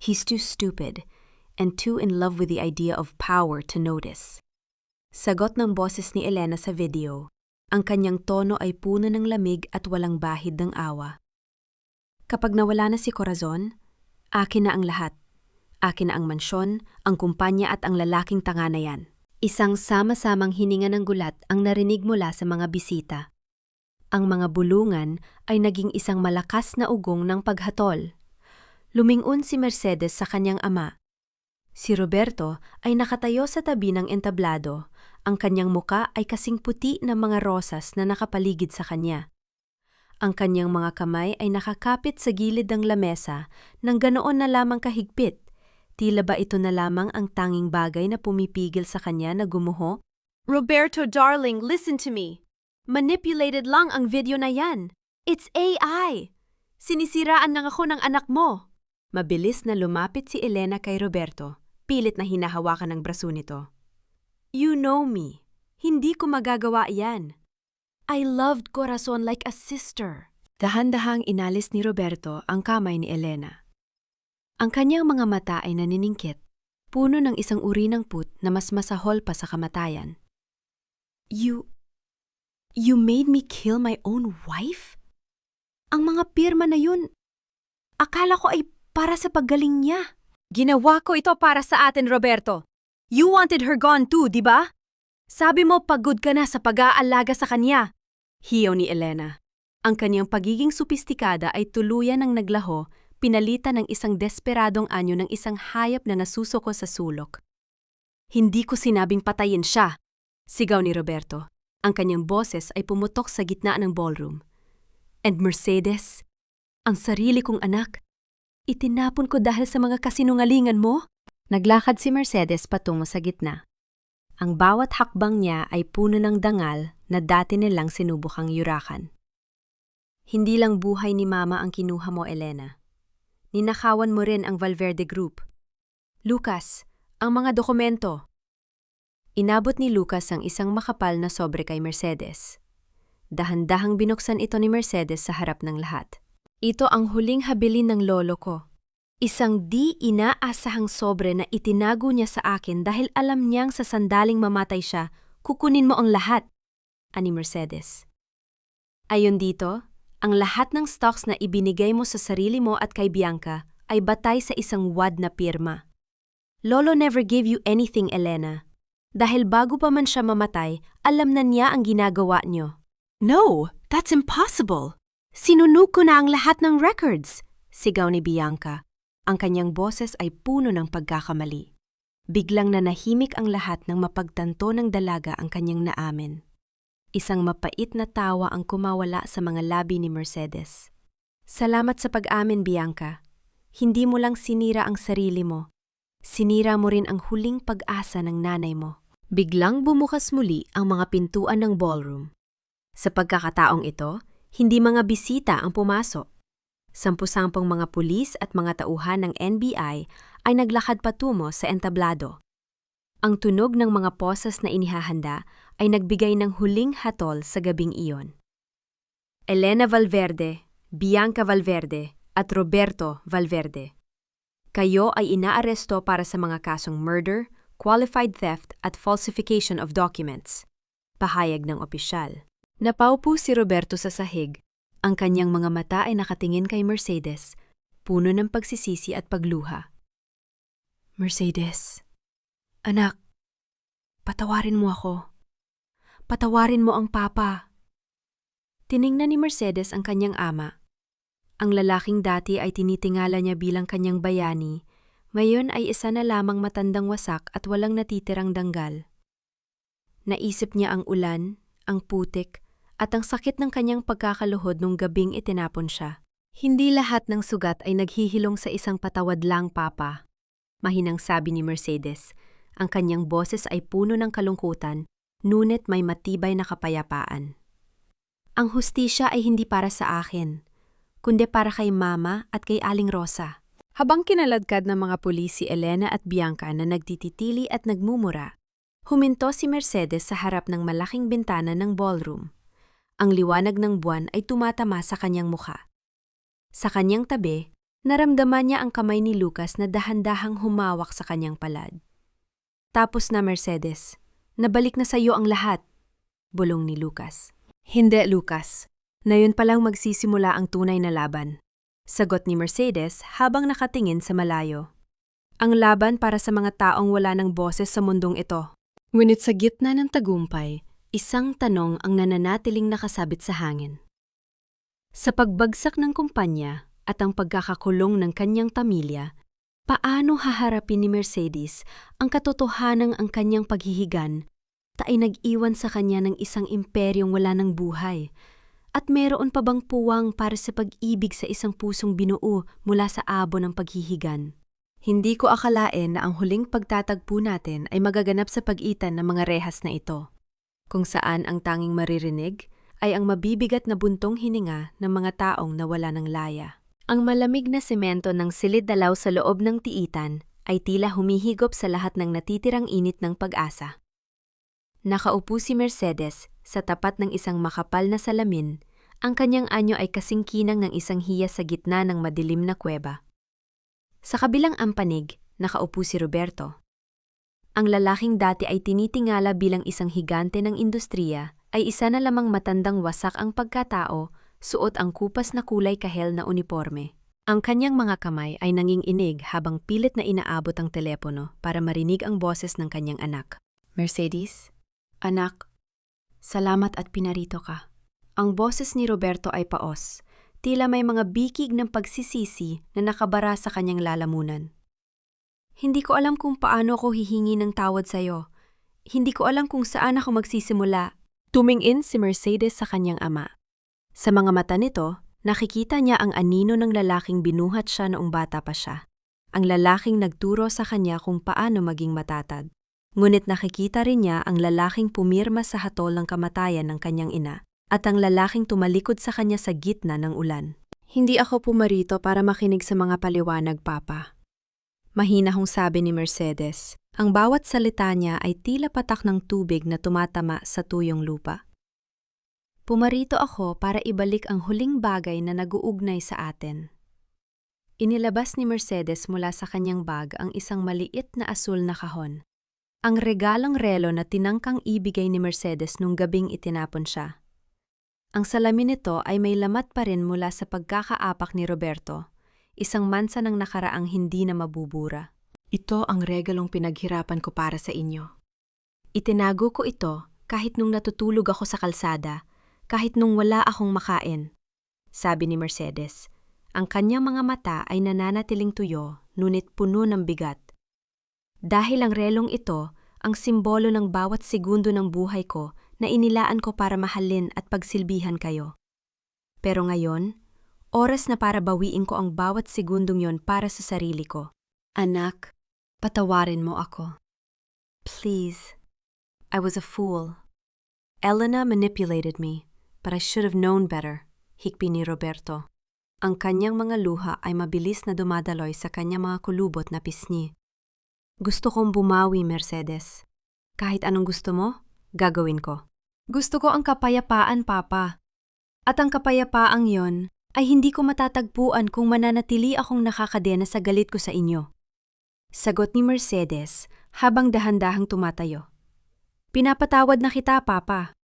He's too stupid and too in love with the idea of power to notice. Sagot ng boses ni Elena sa video. Ang kanyang tono ay puno ng lamig at walang bahid ng awa. Kapag nawala na si Corazon, akin na ang lahat. Akin na ang mansyon, ang kumpanya at ang lalaking tanga na yan. Isang sama-samang hininga ng gulat ang narinig mula sa mga bisita. Ang mga bulungan ay naging isang malakas na ugong ng paghatol. Lumingon si Mercedes sa kanyang ama. Si Roberto ay nakatayo sa tabi ng entablado. Ang kanyang muka ay kasing puti ng mga rosas na nakapaligid sa kanya. Ang kanyang mga kamay ay nakakapit sa gilid ng lamesa nang ganoon na lamang kahigpit. Tila ba ito na lamang ang tanging bagay na pumipigil sa kanya na gumuho? Roberto, darling, listen to me. Manipulated lang ang video na yan. It's AI. Sinisiraan lang ako ng anak mo. Mabilis na lumapit si Elena kay Roberto, pilit na hinahawakan ng braso nito. You know me. Hindi ko magagawa yan. I loved Corazon like a sister. Dahan-dahang inalis ni Roberto ang kamay ni Elena. Ang kanyang mga mata ay naniningkit, puno ng isang uri ng put na mas masahol pa sa kamatayan. You made me kill my own wife? Ang mga pirma na yun, akala ko ay para sa paggaling niya. Ginawa ko ito para sa atin, Roberto. You wanted her gone too, di ba? Sabi mo pagod ka na sa pag-aalaga sa kanya. Hiyaw ni Elena. Ang kanyang pagiging sopistikada ay tuluyan ng naglaho, pinalitan ng isang desperadong anyo ng isang hayop na nasusuko sa sulok. Hindi ko sinabing patayin siya, sigaw ni Roberto. Ang kanyang boses ay pumutok sa gitna ng ballroom. And Mercedes, ang sarili kong anak, itinapon ko dahil sa mga kasinungalingan mo? Naglakad si Mercedes patungo sa gitna. Ang bawat hakbang niya ay puno ng dangal na dati nilang sinubukang yurakan. Hindi lang buhay ni Mama ang kinuha mo, Elena. Ninakawan mo rin ang Valverde Group. Lucas, ang mga dokumento. Inabot ni Lucas ang isang makapal na sobre kay Mercedes. Dahan-dahang binuksan ito ni Mercedes sa harap ng lahat. Ito ang huling habilin ng lolo ko. Isang di inaasahang sobre na itinago niya sa akin dahil alam niyang sa sandaling mamatay siya, kukunin mo ang lahat, ani Mercedes. Ayon dito, ang lahat ng stocks na ibinigay mo sa sarili mo at kay Bianca ay batay sa isang wad na pirma. Lolo never gave you anything, Elena. Dahil bago pa man siya mamatay, alam na niya ang ginagawa niyo. No, that's impossible. Sinunog ko na ang lahat ng records, sigaw ni Bianca. Ang kanyang boses ay puno ng pagkakamali. Biglang nanahimik ang lahat nang mapagtanto ng dalaga ang kanyang naamin. Isang mapait na tawa ang kumawala sa mga labi ni Mercedes. Salamat sa pag-amin, Bianca. Hindi mo lang sinira ang sarili mo. Sinira mo rin ang huling pag-asa ng nanay mo. Biglang bumukas muli ang mga pintuan ng ballroom. Sa pagkakataong ito, hindi mga bisita ang pumasok. Sampu-sampung mga pulis at mga tauhan ng NBI ay naglakad patungo sa entablado. Ang tunog ng mga posas na inihahanda ay nagbigay ng huling hatol sa gabing iyon. Elena Valverde, Bianca Valverde at Roberto Valverde. Kayo ay inaaresto para sa mga kasong murder, qualified theft at falsification of documents. Pahayag ng opisyal. Napaupo si Roberto sa sahig. Ang kanyang mga mata ay nakatingin kay Mercedes, puno ng pagsisisi at pagluha. Mercedes, anak, patawarin mo ako. Patawarin mo ang papa. Tiningnan ni Mercedes ang kanyang ama. Ang lalaking dati ay tinitingala niya bilang kanyang bayani, Ngayon ay isa na lamang matandang wasak at walang natitirang danggal. Naisip niya ang ulan, ang putik, at ang sakit ng kanyang pagkakaluhod nung gabing itinapon siya. Hindi lahat ng sugat ay naghihilong sa isang patawad lang, Papa. Mahinang sabi ni Mercedes. Ang kanyang boses ay puno ng kalungkutan, ngunit may matibay na kapayapaan. Ang hustisya ay hindi para sa akin, kundi para kay Mama at kay Aling Rosa. Habang kinaladkad ng mga pulis si Elena at Bianca na nagtititili at nagmumura, huminto si Mercedes sa harap ng malaking bintana ng ballroom. Ang liwanag ng buwan ay tumatama sa kanyang mukha. Sa kanyang tabi, naramdaman niya ang kamay ni Lucas na dahan-dahang humawak sa kanyang palad. Tapos na, Mercedes. Nabalik na sa iyo ang lahat, bulong ni Lucas. Hindi, Lucas. Ngayon pa lang magsisimula ang tunay na laban, sagot ni Mercedes habang nakatingin sa malayo. Ang laban para sa mga taong wala ng boses sa mundong ito. Ngunit sa gitna ng tagumpay, isang tanong ang nananatiling nakasabit sa hangin. Sa pagbagsak ng kumpanya at ang pagkakakulong ng kanyang pamilya, paano haharapin ni Mercedes ang katotohanang ang kanyang paghihigan ay nag-iwan sa kanya ng isang imperyong wala ng buhay? At meron pa bang puwang para sa pag-ibig sa isang pusong binuo mula sa abo ng paghihigan? Hindi ko akalain na ang huling pagtatagpo natin ay magaganap sa pagitan ng mga rehas na ito, kung saan ang tanging maririnig ay ang mabibigat na buntong hininga ng mga taong nawala ng laya. Ang malamig na semento ng silid-dalaw sa loob ng tiitan ay tila humihigop sa lahat ng natitirang init ng pag-asa. Nakaupo si Mercedes sa tapat ng isang makapal na salamin, ang kanyang anyo ay kasingkinang ng isang hiya sa gitna ng madilim na kuweba. Sa kabilang ampanig, nakaupo si Roberto. Ang lalaking dati ay tinitingala bilang isang higante ng industriya ay isa na lamang matandang wasak ang pagkatao, suot ang kupas na kulay kahel na uniforme. Ang kanyang mga kamay ay nanginginig habang pilit na inaabot ang telepono para marinig ang boses ng kanyang anak. Mercedes, anak, salamat at pinarito ka. Ang boses ni Roberto ay paos, tila may mga bikig ng pagsisisi na nakabara sa kanyang lalamunan. Hindi ko alam kung paano ako hihingi ng tawad sa'yo. Hindi ko alam kung saan ako magsisimula. Tumingin si Mercedes sa kanyang ama. Sa mga mata nito, nakikita niya ang anino ng lalaking binuhat siya noong bata pa siya. Ang lalaking nagturo sa kanya kung paano maging matatag. Ngunit nakikita rin niya ang lalaking pumirma sa hatol ng kamatayan ng kanyang ina at ang lalaking tumalikod sa kanya sa gitna ng ulan. Hindi ako pumarito para makinig sa mga paliwanag, Papa. Mahinahong sabi ni Mercedes. Ang bawat salita niya ay tila patak ng tubig na tumatama sa tuyong lupa. Pumarito ako para ibalik ang huling bagay na nag-uugnay sa atin. Inilabas ni Mercedes mula sa kanyang bag ang isang maliit na asul na kahon. Ang regalong relo na tinangkang ibigay ni Mercedes nung gabing itinapon siya. Ang salamin nito ay may lamat pa rin mula sa pagkakaapak ni Roberto, isang mansa ng nakaraang hindi na mabubura. Ito ang regalong pinaghirapan ko para sa inyo. Itinago ko ito kahit nung natutulog ako sa kalsada, kahit nung wala akong makain, sabi ni Mercedes. Ang kanyang mga mata ay nananatiling tuyo, ngunit puno ng bigat. Dahil ang relong ito, ang simbolo ng bawat segundo ng buhay ko na inilaan ko para mahalin at pagsilbihan kayo. Pero ngayon, oras na para bawiin ko ang bawat segundong yon para sa sarili ko. Anak, patawarin mo ako. Please. I was a fool. Elena manipulated me. But I should have known better, hikbi ni Roberto. Ang kanyang mga luha ay mabilis na dumadaloy sa kanyang mga kulubot na pisngi. Gusto kong bumawi, Mercedes. Kahit anong gusto mo, gagawin ko. Gusto ko ang kapayapaan, Papa. At ang kapayapaang yon ay hindi ko matatagpuan kung mananatili akong nakakadena sa galit ko sa inyo. Sagot ni Mercedes habang dahan-dahang tumatayo. Pinapatawad na kita, Papa.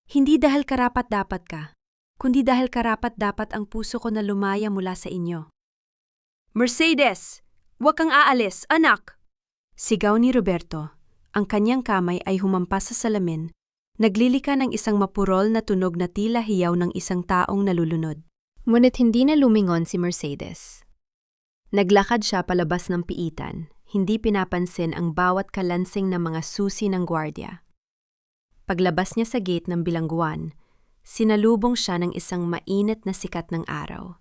Hindi dahil karapat-dapat ka, kundi dahil karapat-dapat ang puso ko na lumaya mula sa inyo. Mercedes! Huwag kang aalis, anak! Sigaw ni Roberto. Ang kanyang kamay ay humampas sa salamin, naglilika ng isang mapurol na tunog na tila hiyaw ng isang taong nalulunod. Ngunit hindi na lumingon si Mercedes. Naglakad siya palabas ng piitan, hindi pinapansin ang bawat kalansing ng mga susi ng gwardiya. Paglabas niya sa gate ng bilangguan, sinalubong siya ng isang mainit na sikat ng araw.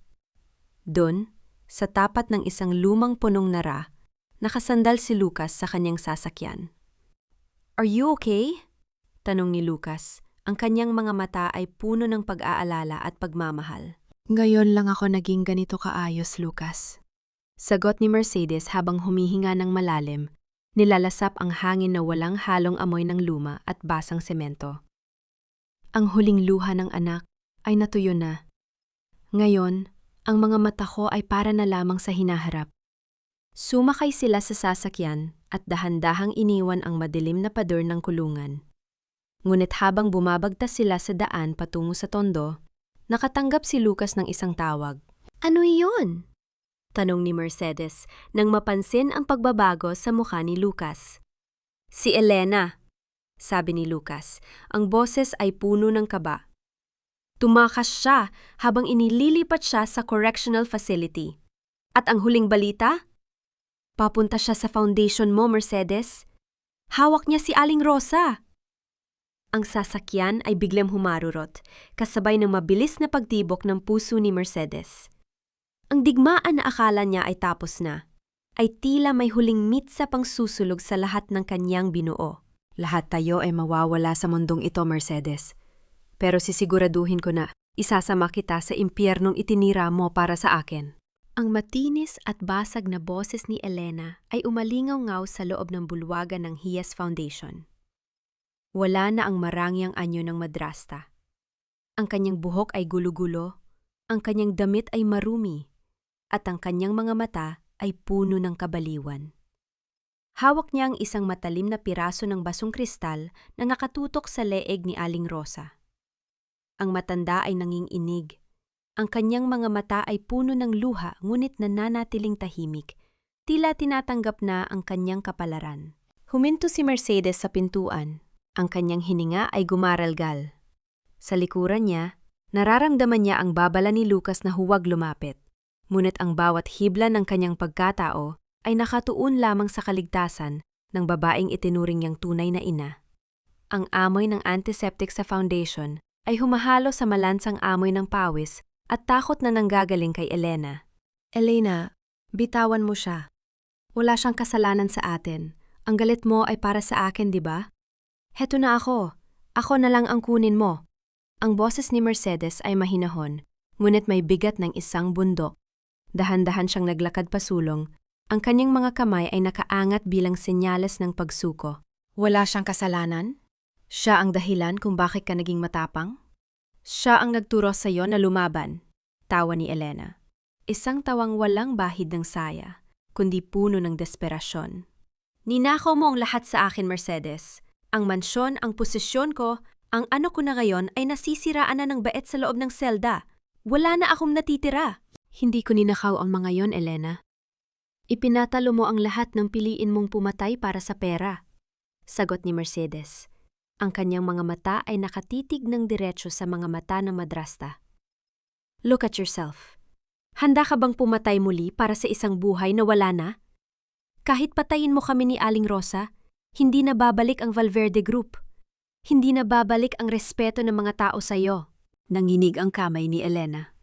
Doon, sa tapat ng isang lumang punong nara, nakasandal si Lucas sa kanyang sasakyan. "Are you okay?" tanong ni Lucas. Ang kanyang mga mata ay puno ng pag-aalala at pagmamahal. Ngayon lang ako naging ganito kaayos, Lucas. Sagot ni Mercedes habang humihinga ng malalim, nilalasap ang hangin na walang halong amoy ng luma at basang semento. Ang huling luha ng anak ay natuyo na. Ngayon, ang mga mata ko ay para na lamang sa hinaharap. Sumakay sila sa sasakyan at dahan-dahang iniwan ang madilim na pader ng kulungan. Ngunit habang bumabagtas sila sa daan patungo sa tondo, nakatanggap si Lucas ng isang tawag. "Ano iyon?" tanong ni Mercedes nang mapansin ang pagbabago sa mukha ni Lucas. "Si Elena," sabi ni Lucas. Ang boses ay puno ng kaba. Tumakas siya habang inililipat siya sa correctional facility. At ang huling balita? Papunta siya sa foundation mo, Mercedes. Hawak niya si Aling Rosa. Ang sasakyan ay biglang humarurot, kasabay ng mabilis na pagtibok ng puso ni Mercedes. Ang digmaan na akala niya ay tapos na, ay tila may huling mitsa pang susulog sa lahat ng kanyang binuo. Lahat tayo ay mawawala sa mundong ito, Mercedes. Pero sisiguraduhin ko na, isasama kita sa impyernong itinira mo para sa akin. Ang matinis at basag na boses ni Elena ay umalingaw-ngaw sa loob ng bulwagan ng Hias Foundation. Wala na ang marangyang anyo ng madrasta. Ang kanyang buhok ay gulo-gulo, ang kanyang damit ay marumi, at ang kanyang mga mata ay puno ng kabaliwan. Hawak niya ang isang matalim na piraso ng basong kristal na nakatutok sa leeg ni Aling Rosa. Ang matanda ay nanginginig. Ang kanyang mga mata ay puno ng luha ngunit nananatiling tahimik, tila tinatanggap na ang kanyang kapalaran. Huminto si Mercedes sa pintuan. Ang kanyang hininga ay gumaralgal. Sa likuran niya, nararamdaman niya ang babala ni Lucas na huwag lumapit. Ngunit ang bawat hibla ng kanyang pagkatao ay nakatuon lamang sa kaligtasan ng babaeng itinuring niyang tunay na ina. Ang amoy ng antiseptic sa foundation ay humahalo sa malansang amoy ng pawis at takot na nanggagaling kay Elena. Elena, bitawan mo siya. Wala siyang kasalanan sa atin. Ang galit mo ay para sa akin, di ba? Heto na ako. Ako na lang ang kunin mo. Ang boses ni Mercedes ay mahinahon, ngunit may bigat ng isang bundok. Dahan-dahan siyang naglakad pasulong. Ang kanyang mga kamay ay nakaangat bilang senyales ng pagsuko. Wala siyang kasalanan? Siya ang dahilan kung bakit ka naging matapang? Siya ang nagturo sa iyo na lumaban, tawa ni Elena. Isang tawang walang bahid ng saya, kundi puno ng desperasyon. Ninakaw mo ang lahat sa akin, Mercedes. Ang mansyon, ang posisyon ko, ang ano ko na ngayon ay nasisiraan na ng bait sa loob ng selda. Wala na akong natitira. Hindi ko ninakaw ang mga yon, Elena. Ipinatalo mo ang lahat ng piliin mong pumatay para sa pera. Sagot ni Mercedes. Ang kanyang mga mata ay nakatitig ng diretso sa mga mata ng madrasta. Look at yourself. Handa ka bang pumatay muli para sa isang buhay na wala na? Kahit patayin mo kami ni Aling Rosa, hindi na babalik ang Valverde Group. Hindi na babalik ang respeto ng mga tao sa iyo. Nanginig ang kamay ni Elena.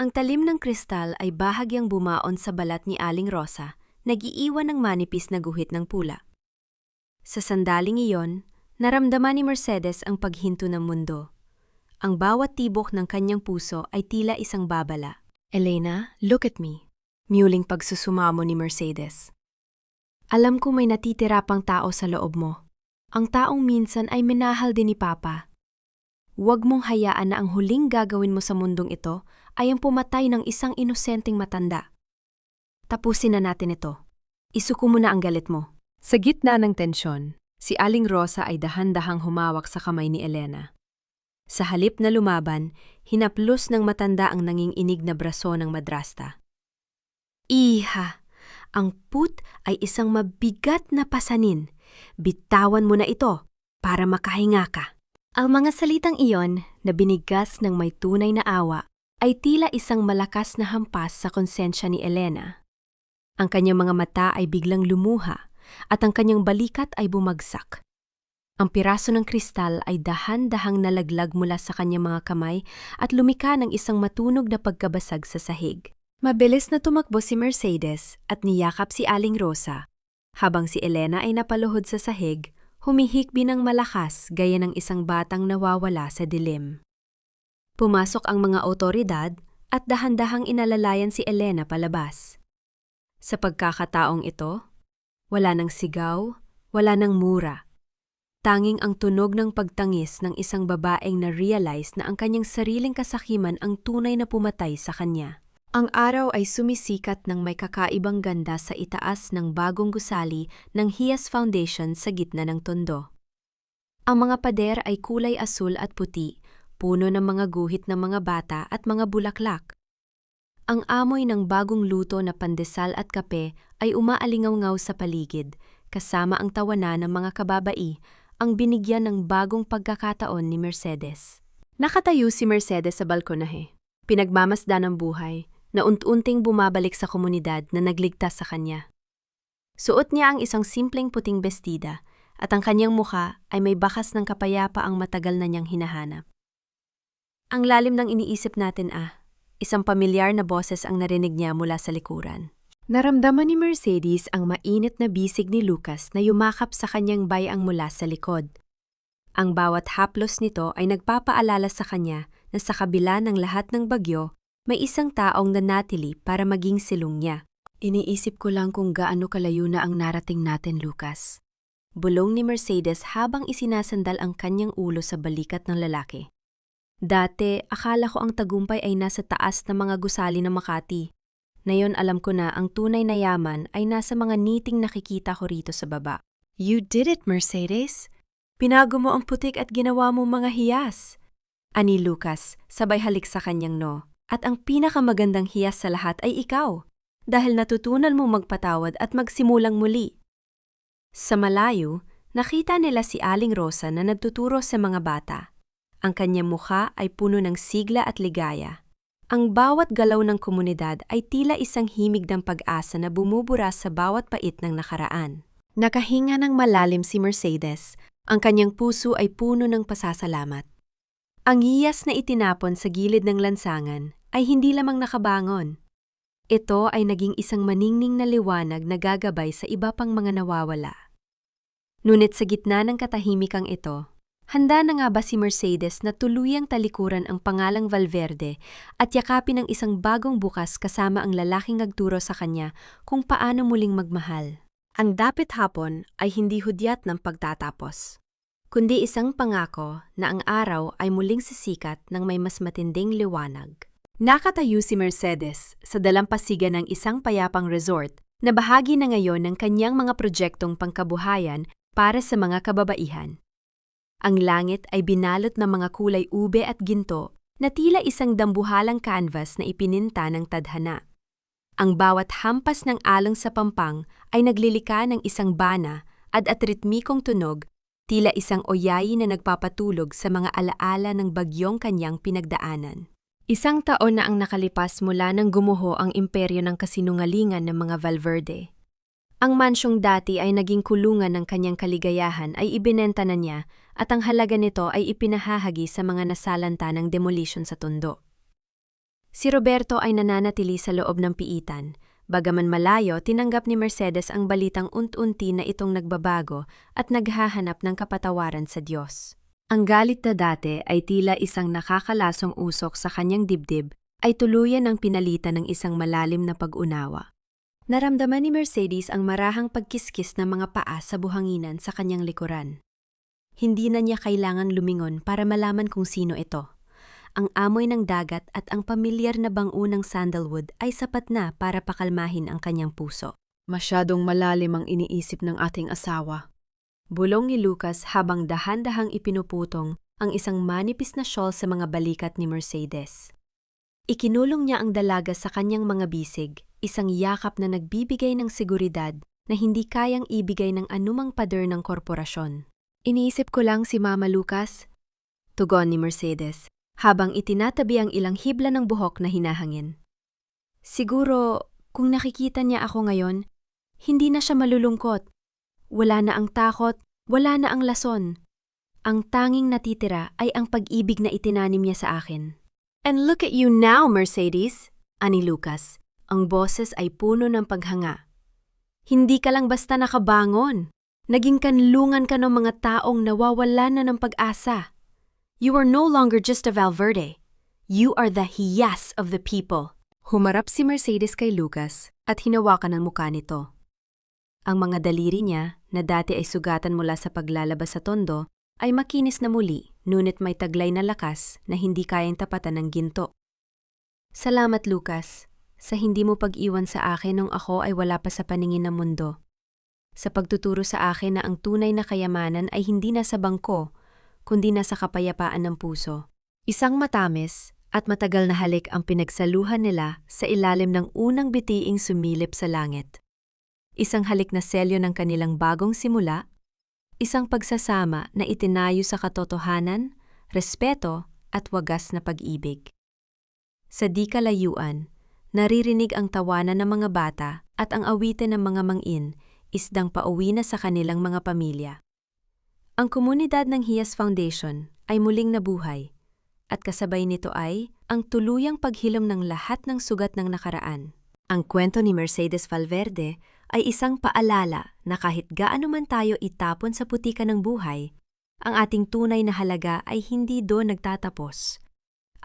Ang talim ng kristal ay bahagyang bumaon sa balat ni Aling Rosa, nag-iiwan ng manipis na guhit ng pula. Sa sandaling iyon, naramdaman ni Mercedes ang paghinto ng mundo. Ang bawat tibok ng kanyang puso ay tila isang babala. Elena, look at me. Muling pagsusumamo ni Mercedes. Alam ko may natitira pang tao sa loob mo. Ang taong minsan ay minahal din ni Papa. Huwag mong hayaan na ang huling gagawin mo sa mundong ito ay ang pumatay ng isang inosenteng matanda. Tapusin na natin ito. Isuko mo na ang galit mo. Sa gitna ng tensyon, si Aling Rosa ay dahan-dahang humawak sa kamay ni Elena. Sa halip na lumaban, hinaplos ng matanda ang nanginginig na braso ng madrasta. Iha! Ang put ay isang mabigat na pasanin. Bitawan mo na ito para makahinga ka. Ang mga salitang iyon na binigas ng may tunay na awa ay tila isang malakas na hampas sa konsensya ni Elena. Ang kanyang mga mata ay biglang lumuha at ang kanyang balikat ay bumagsak. Ang piraso ng kristal ay dahan-dahang nalaglag mula sa kanyang mga kamay at lumika ng isang matunog na pagkabasag sa sahig. Mabilis na tumakbo si Mercedes at niyakap si Aling Rosa, habang si Elena ay napaluhod sa sahig, humihikbi ng malakas gaya ng isang batang nawawala sa dilim. Pumasok ang mga otoridad at dahan-dahang inalalayan si Elena palabas. Sa pagkakataong ito, wala nang sigaw, wala nang mura. Tanging ang tunog ng pagtangis ng isang babaeng na-realize na ang kanyang sariling kasakiman ang tunay na pumatay sa kanya. Ang araw ay sumisikat ng may kakaibang ganda sa itaas ng bagong gusali ng Hias Foundation sa gitna ng tondo. Ang mga pader ay kulay asul at puti, puno ng mga guhit ng mga bata at mga bulaklak. Ang amoy ng bagong luto na pandesal at kape ay umaalingaw-ngaw sa paligid, kasama ang tawanan ng mga kababai, ang binigyan ng bagong pagkakataon ni Mercedes. Nakatayo si Mercedes sa balkonahe, pinagmamasdan ng buhay, na unti-unting bumabalik sa komunidad na nagligtas sa kanya. Suot niya ang isang simpleng puting bestida, at ang kanyang mukha ay may bakas ng kapayapa ang matagal na niyang hinahanap. Ang lalim ng iniisip natin isang pamilyar na boses ang narinig niya mula sa likuran. Naramdaman ni Mercedes ang mainit na bisig ni Lucas na yumakap sa kanyang bayang mula sa likod. Ang bawat haplos nito ay nagpapaalala sa kanya na sa kabila ng lahat ng bagyo, may isang taong nanatili para maging silong niya. Iniisip ko lang kung gaano kalayo na ang narating natin, Lucas. Bulong ni Mercedes habang isinasandal ang kanyang ulo sa balikat ng lalaki. Dati, akala ko ang tagumpay ay nasa taas ng mga gusali ng Makati. Ngayon alam ko na ang tunay na yaman ay nasa mga niting nakikita ko rito sa baba. You did it, Mercedes. Pinago mo ang putik at ginawa mo mga hiyas. Ani Lucas, sabay halik sa kanyang no. At ang pinakamagandang hiyas sa lahat ay ikaw, dahil natutunan mo magpatawad at magsimulang muli. Sa malayo, nakita nila si Aling Rosa na nagtuturo sa mga bata. Ang kanyang mukha ay puno ng sigla at ligaya. Ang bawat galaw ng komunidad ay tila isang himig ng pag-asa na bumubura sa bawat pait ng nakaraan. Nakahinga ng malalim si Mercedes. Ang kanyang puso ay puno ng pasasalamat. Ang hiyas na itinapon sa gilid ng lansangan ay hindi lamang nakabangon. Ito ay naging isang maningning na liwanag na gagabay sa iba pang mga nawawala. Ngunit sa gitna ng katahimikang ito, handa na nga ba si Mercedes na tuluyang talikuran ang pangalang Valverde at yakapin ang isang bagong bukas kasama ang lalaking nagturo sa kanya kung paano muling magmahal? Ang dapit hapon ay hindi hudyat ng pagtatapos, kundi isang pangako na ang araw ay muling sisikat ng may mas matinding liwanag. Nakatayo si Mercedes sa dalampasigan ng isang payapang resort na bahagi na ngayon ng kanyang mga proyektong pangkabuhayan para sa mga kababaihan. Ang langit ay binalot ng mga kulay ube at ginto na tila isang dambuhalang canvas na ipininta ng tadhana. Ang bawat hampas ng alon sa pampang ay naglilika ng isang bana at ritmikong tunog, tila isang oyayi na nagpapatulog sa mga alaala ng bagyong kanyang pinagdaanan. Isang taon na ang nakalipas mula nang gumuho ang imperyo ng kasinungalingan ng mga Valverde. Ang mansyong dati ay naging kulungan ng kanyang kaligayahan ay ibinenta na niya at ang halaga nito ay ipinahahagi sa mga nasalanta ng demolition sa tondo. Si Roberto ay nananatili sa loob ng piitan. Bagaman malayo, tinanggap ni Mercedes ang balitang unti-unti na itong nagbabago at naghahanap ng kapatawaran sa Diyos. Ang galit na dati ay tila isang nakakalasong usok sa kanyang dibdib ay tuluyan ang pinalitan ng isang malalim na pag-unawa. Naramdaman ni Mercedes ang marahang pagkiskis ng mga paa sa buhanginan sa kanyang likuran. Hindi na niya kailangang lumingon para malaman kung sino ito. Ang amoy ng dagat at ang pamilyar na bango ng sandalwood ay sapat na para pakalmahin ang kanyang puso. Masyadong malalim ang iniisip ng ating asawa. Bulong ni Lucas habang dahan-dahang ipinuputong ang isang manipis na shawl sa mga balikat ni Mercedes. Ikinulong niya ang dalaga sa kanyang mga bisig, isang yakap na nagbibigay ng seguridad na hindi kayang ibigay ng anumang pader ng korporasyon. Iniisip ko lang si Mama Lucas, tugon ni Mercedes, habang itinatabi ang ilang hibla ng buhok na hinahangin. Siguro, Kung nakikita niya ako ngayon, hindi na siya malulungkot. Wala na ang takot, wala na ang lason. Ang tanging natitira ay ang pag-ibig na itinanim niya sa akin. And look at you now, Mercedes, ani Lucas. Ang boses ay puno ng paghanga. Hindi ka lang basta nakabangon. Naging kanlungan ka ng mga taong nawawala na ng pag-asa. You are no longer just a Valverde. You are the hiyas of the people. Humarap si Mercedes kay Lucas at hinawakan ang mukha nito. Ang mga daliri niya, na dati ay sugatan mula sa paglalabas sa tondo, ay makinis na muli, ngunit may taglay na lakas na hindi kayang tapatan ng ginto. Salamat, Lucas, sa hindi mo pag-iwan sa akin nung ako ay wala pa sa paningin ng mundo. Sa pagtuturo sa akin na ang tunay na kayamanan ay hindi nasa bangko, kundi nasa kapayapaan ng puso. Isang matamis at matagal na halik ang pinagsaluhan nila sa ilalim ng unang bitiing sumilip sa langit. Isang halik na selyo ng kanilang bagong simula, isang pagsasama na itinayo sa katotohanan, respeto at wagas na pag-ibig. Sa di kalayuan, naririnig ang tawanan ng mga bata at ang awitin ng mga mangin, isdang pauwi na sa kanilang mga pamilya. Ang komunidad ng Hiyas Foundation ay muling nabuhay, at kasabay nito ay ang tuluyang paghilom ng lahat ng sugat ng nakaraan. Ang kwento ni Mercedes Valverde ay isang paalala na kahit gaano man tayo itapon sa putikan ng buhay, ang ating tunay na halaga ay hindi doon nagtatapos.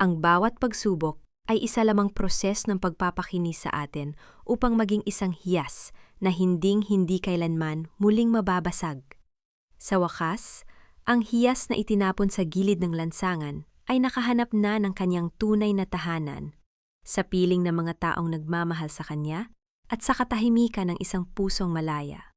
Ang bawat pagsubok ay isa lamang proses ng pagpapakinis sa atin upang maging isang hiyas na hinding-hindi kailanman muling mababasag. Sa wakas, ang hiyas na itinapon sa gilid ng lansangan ay nakahanap na ng kanyang tunay na tahanan, sa piling ng mga taong nagmamahal sa kanya at sa katahimikan ng isang pusong malaya.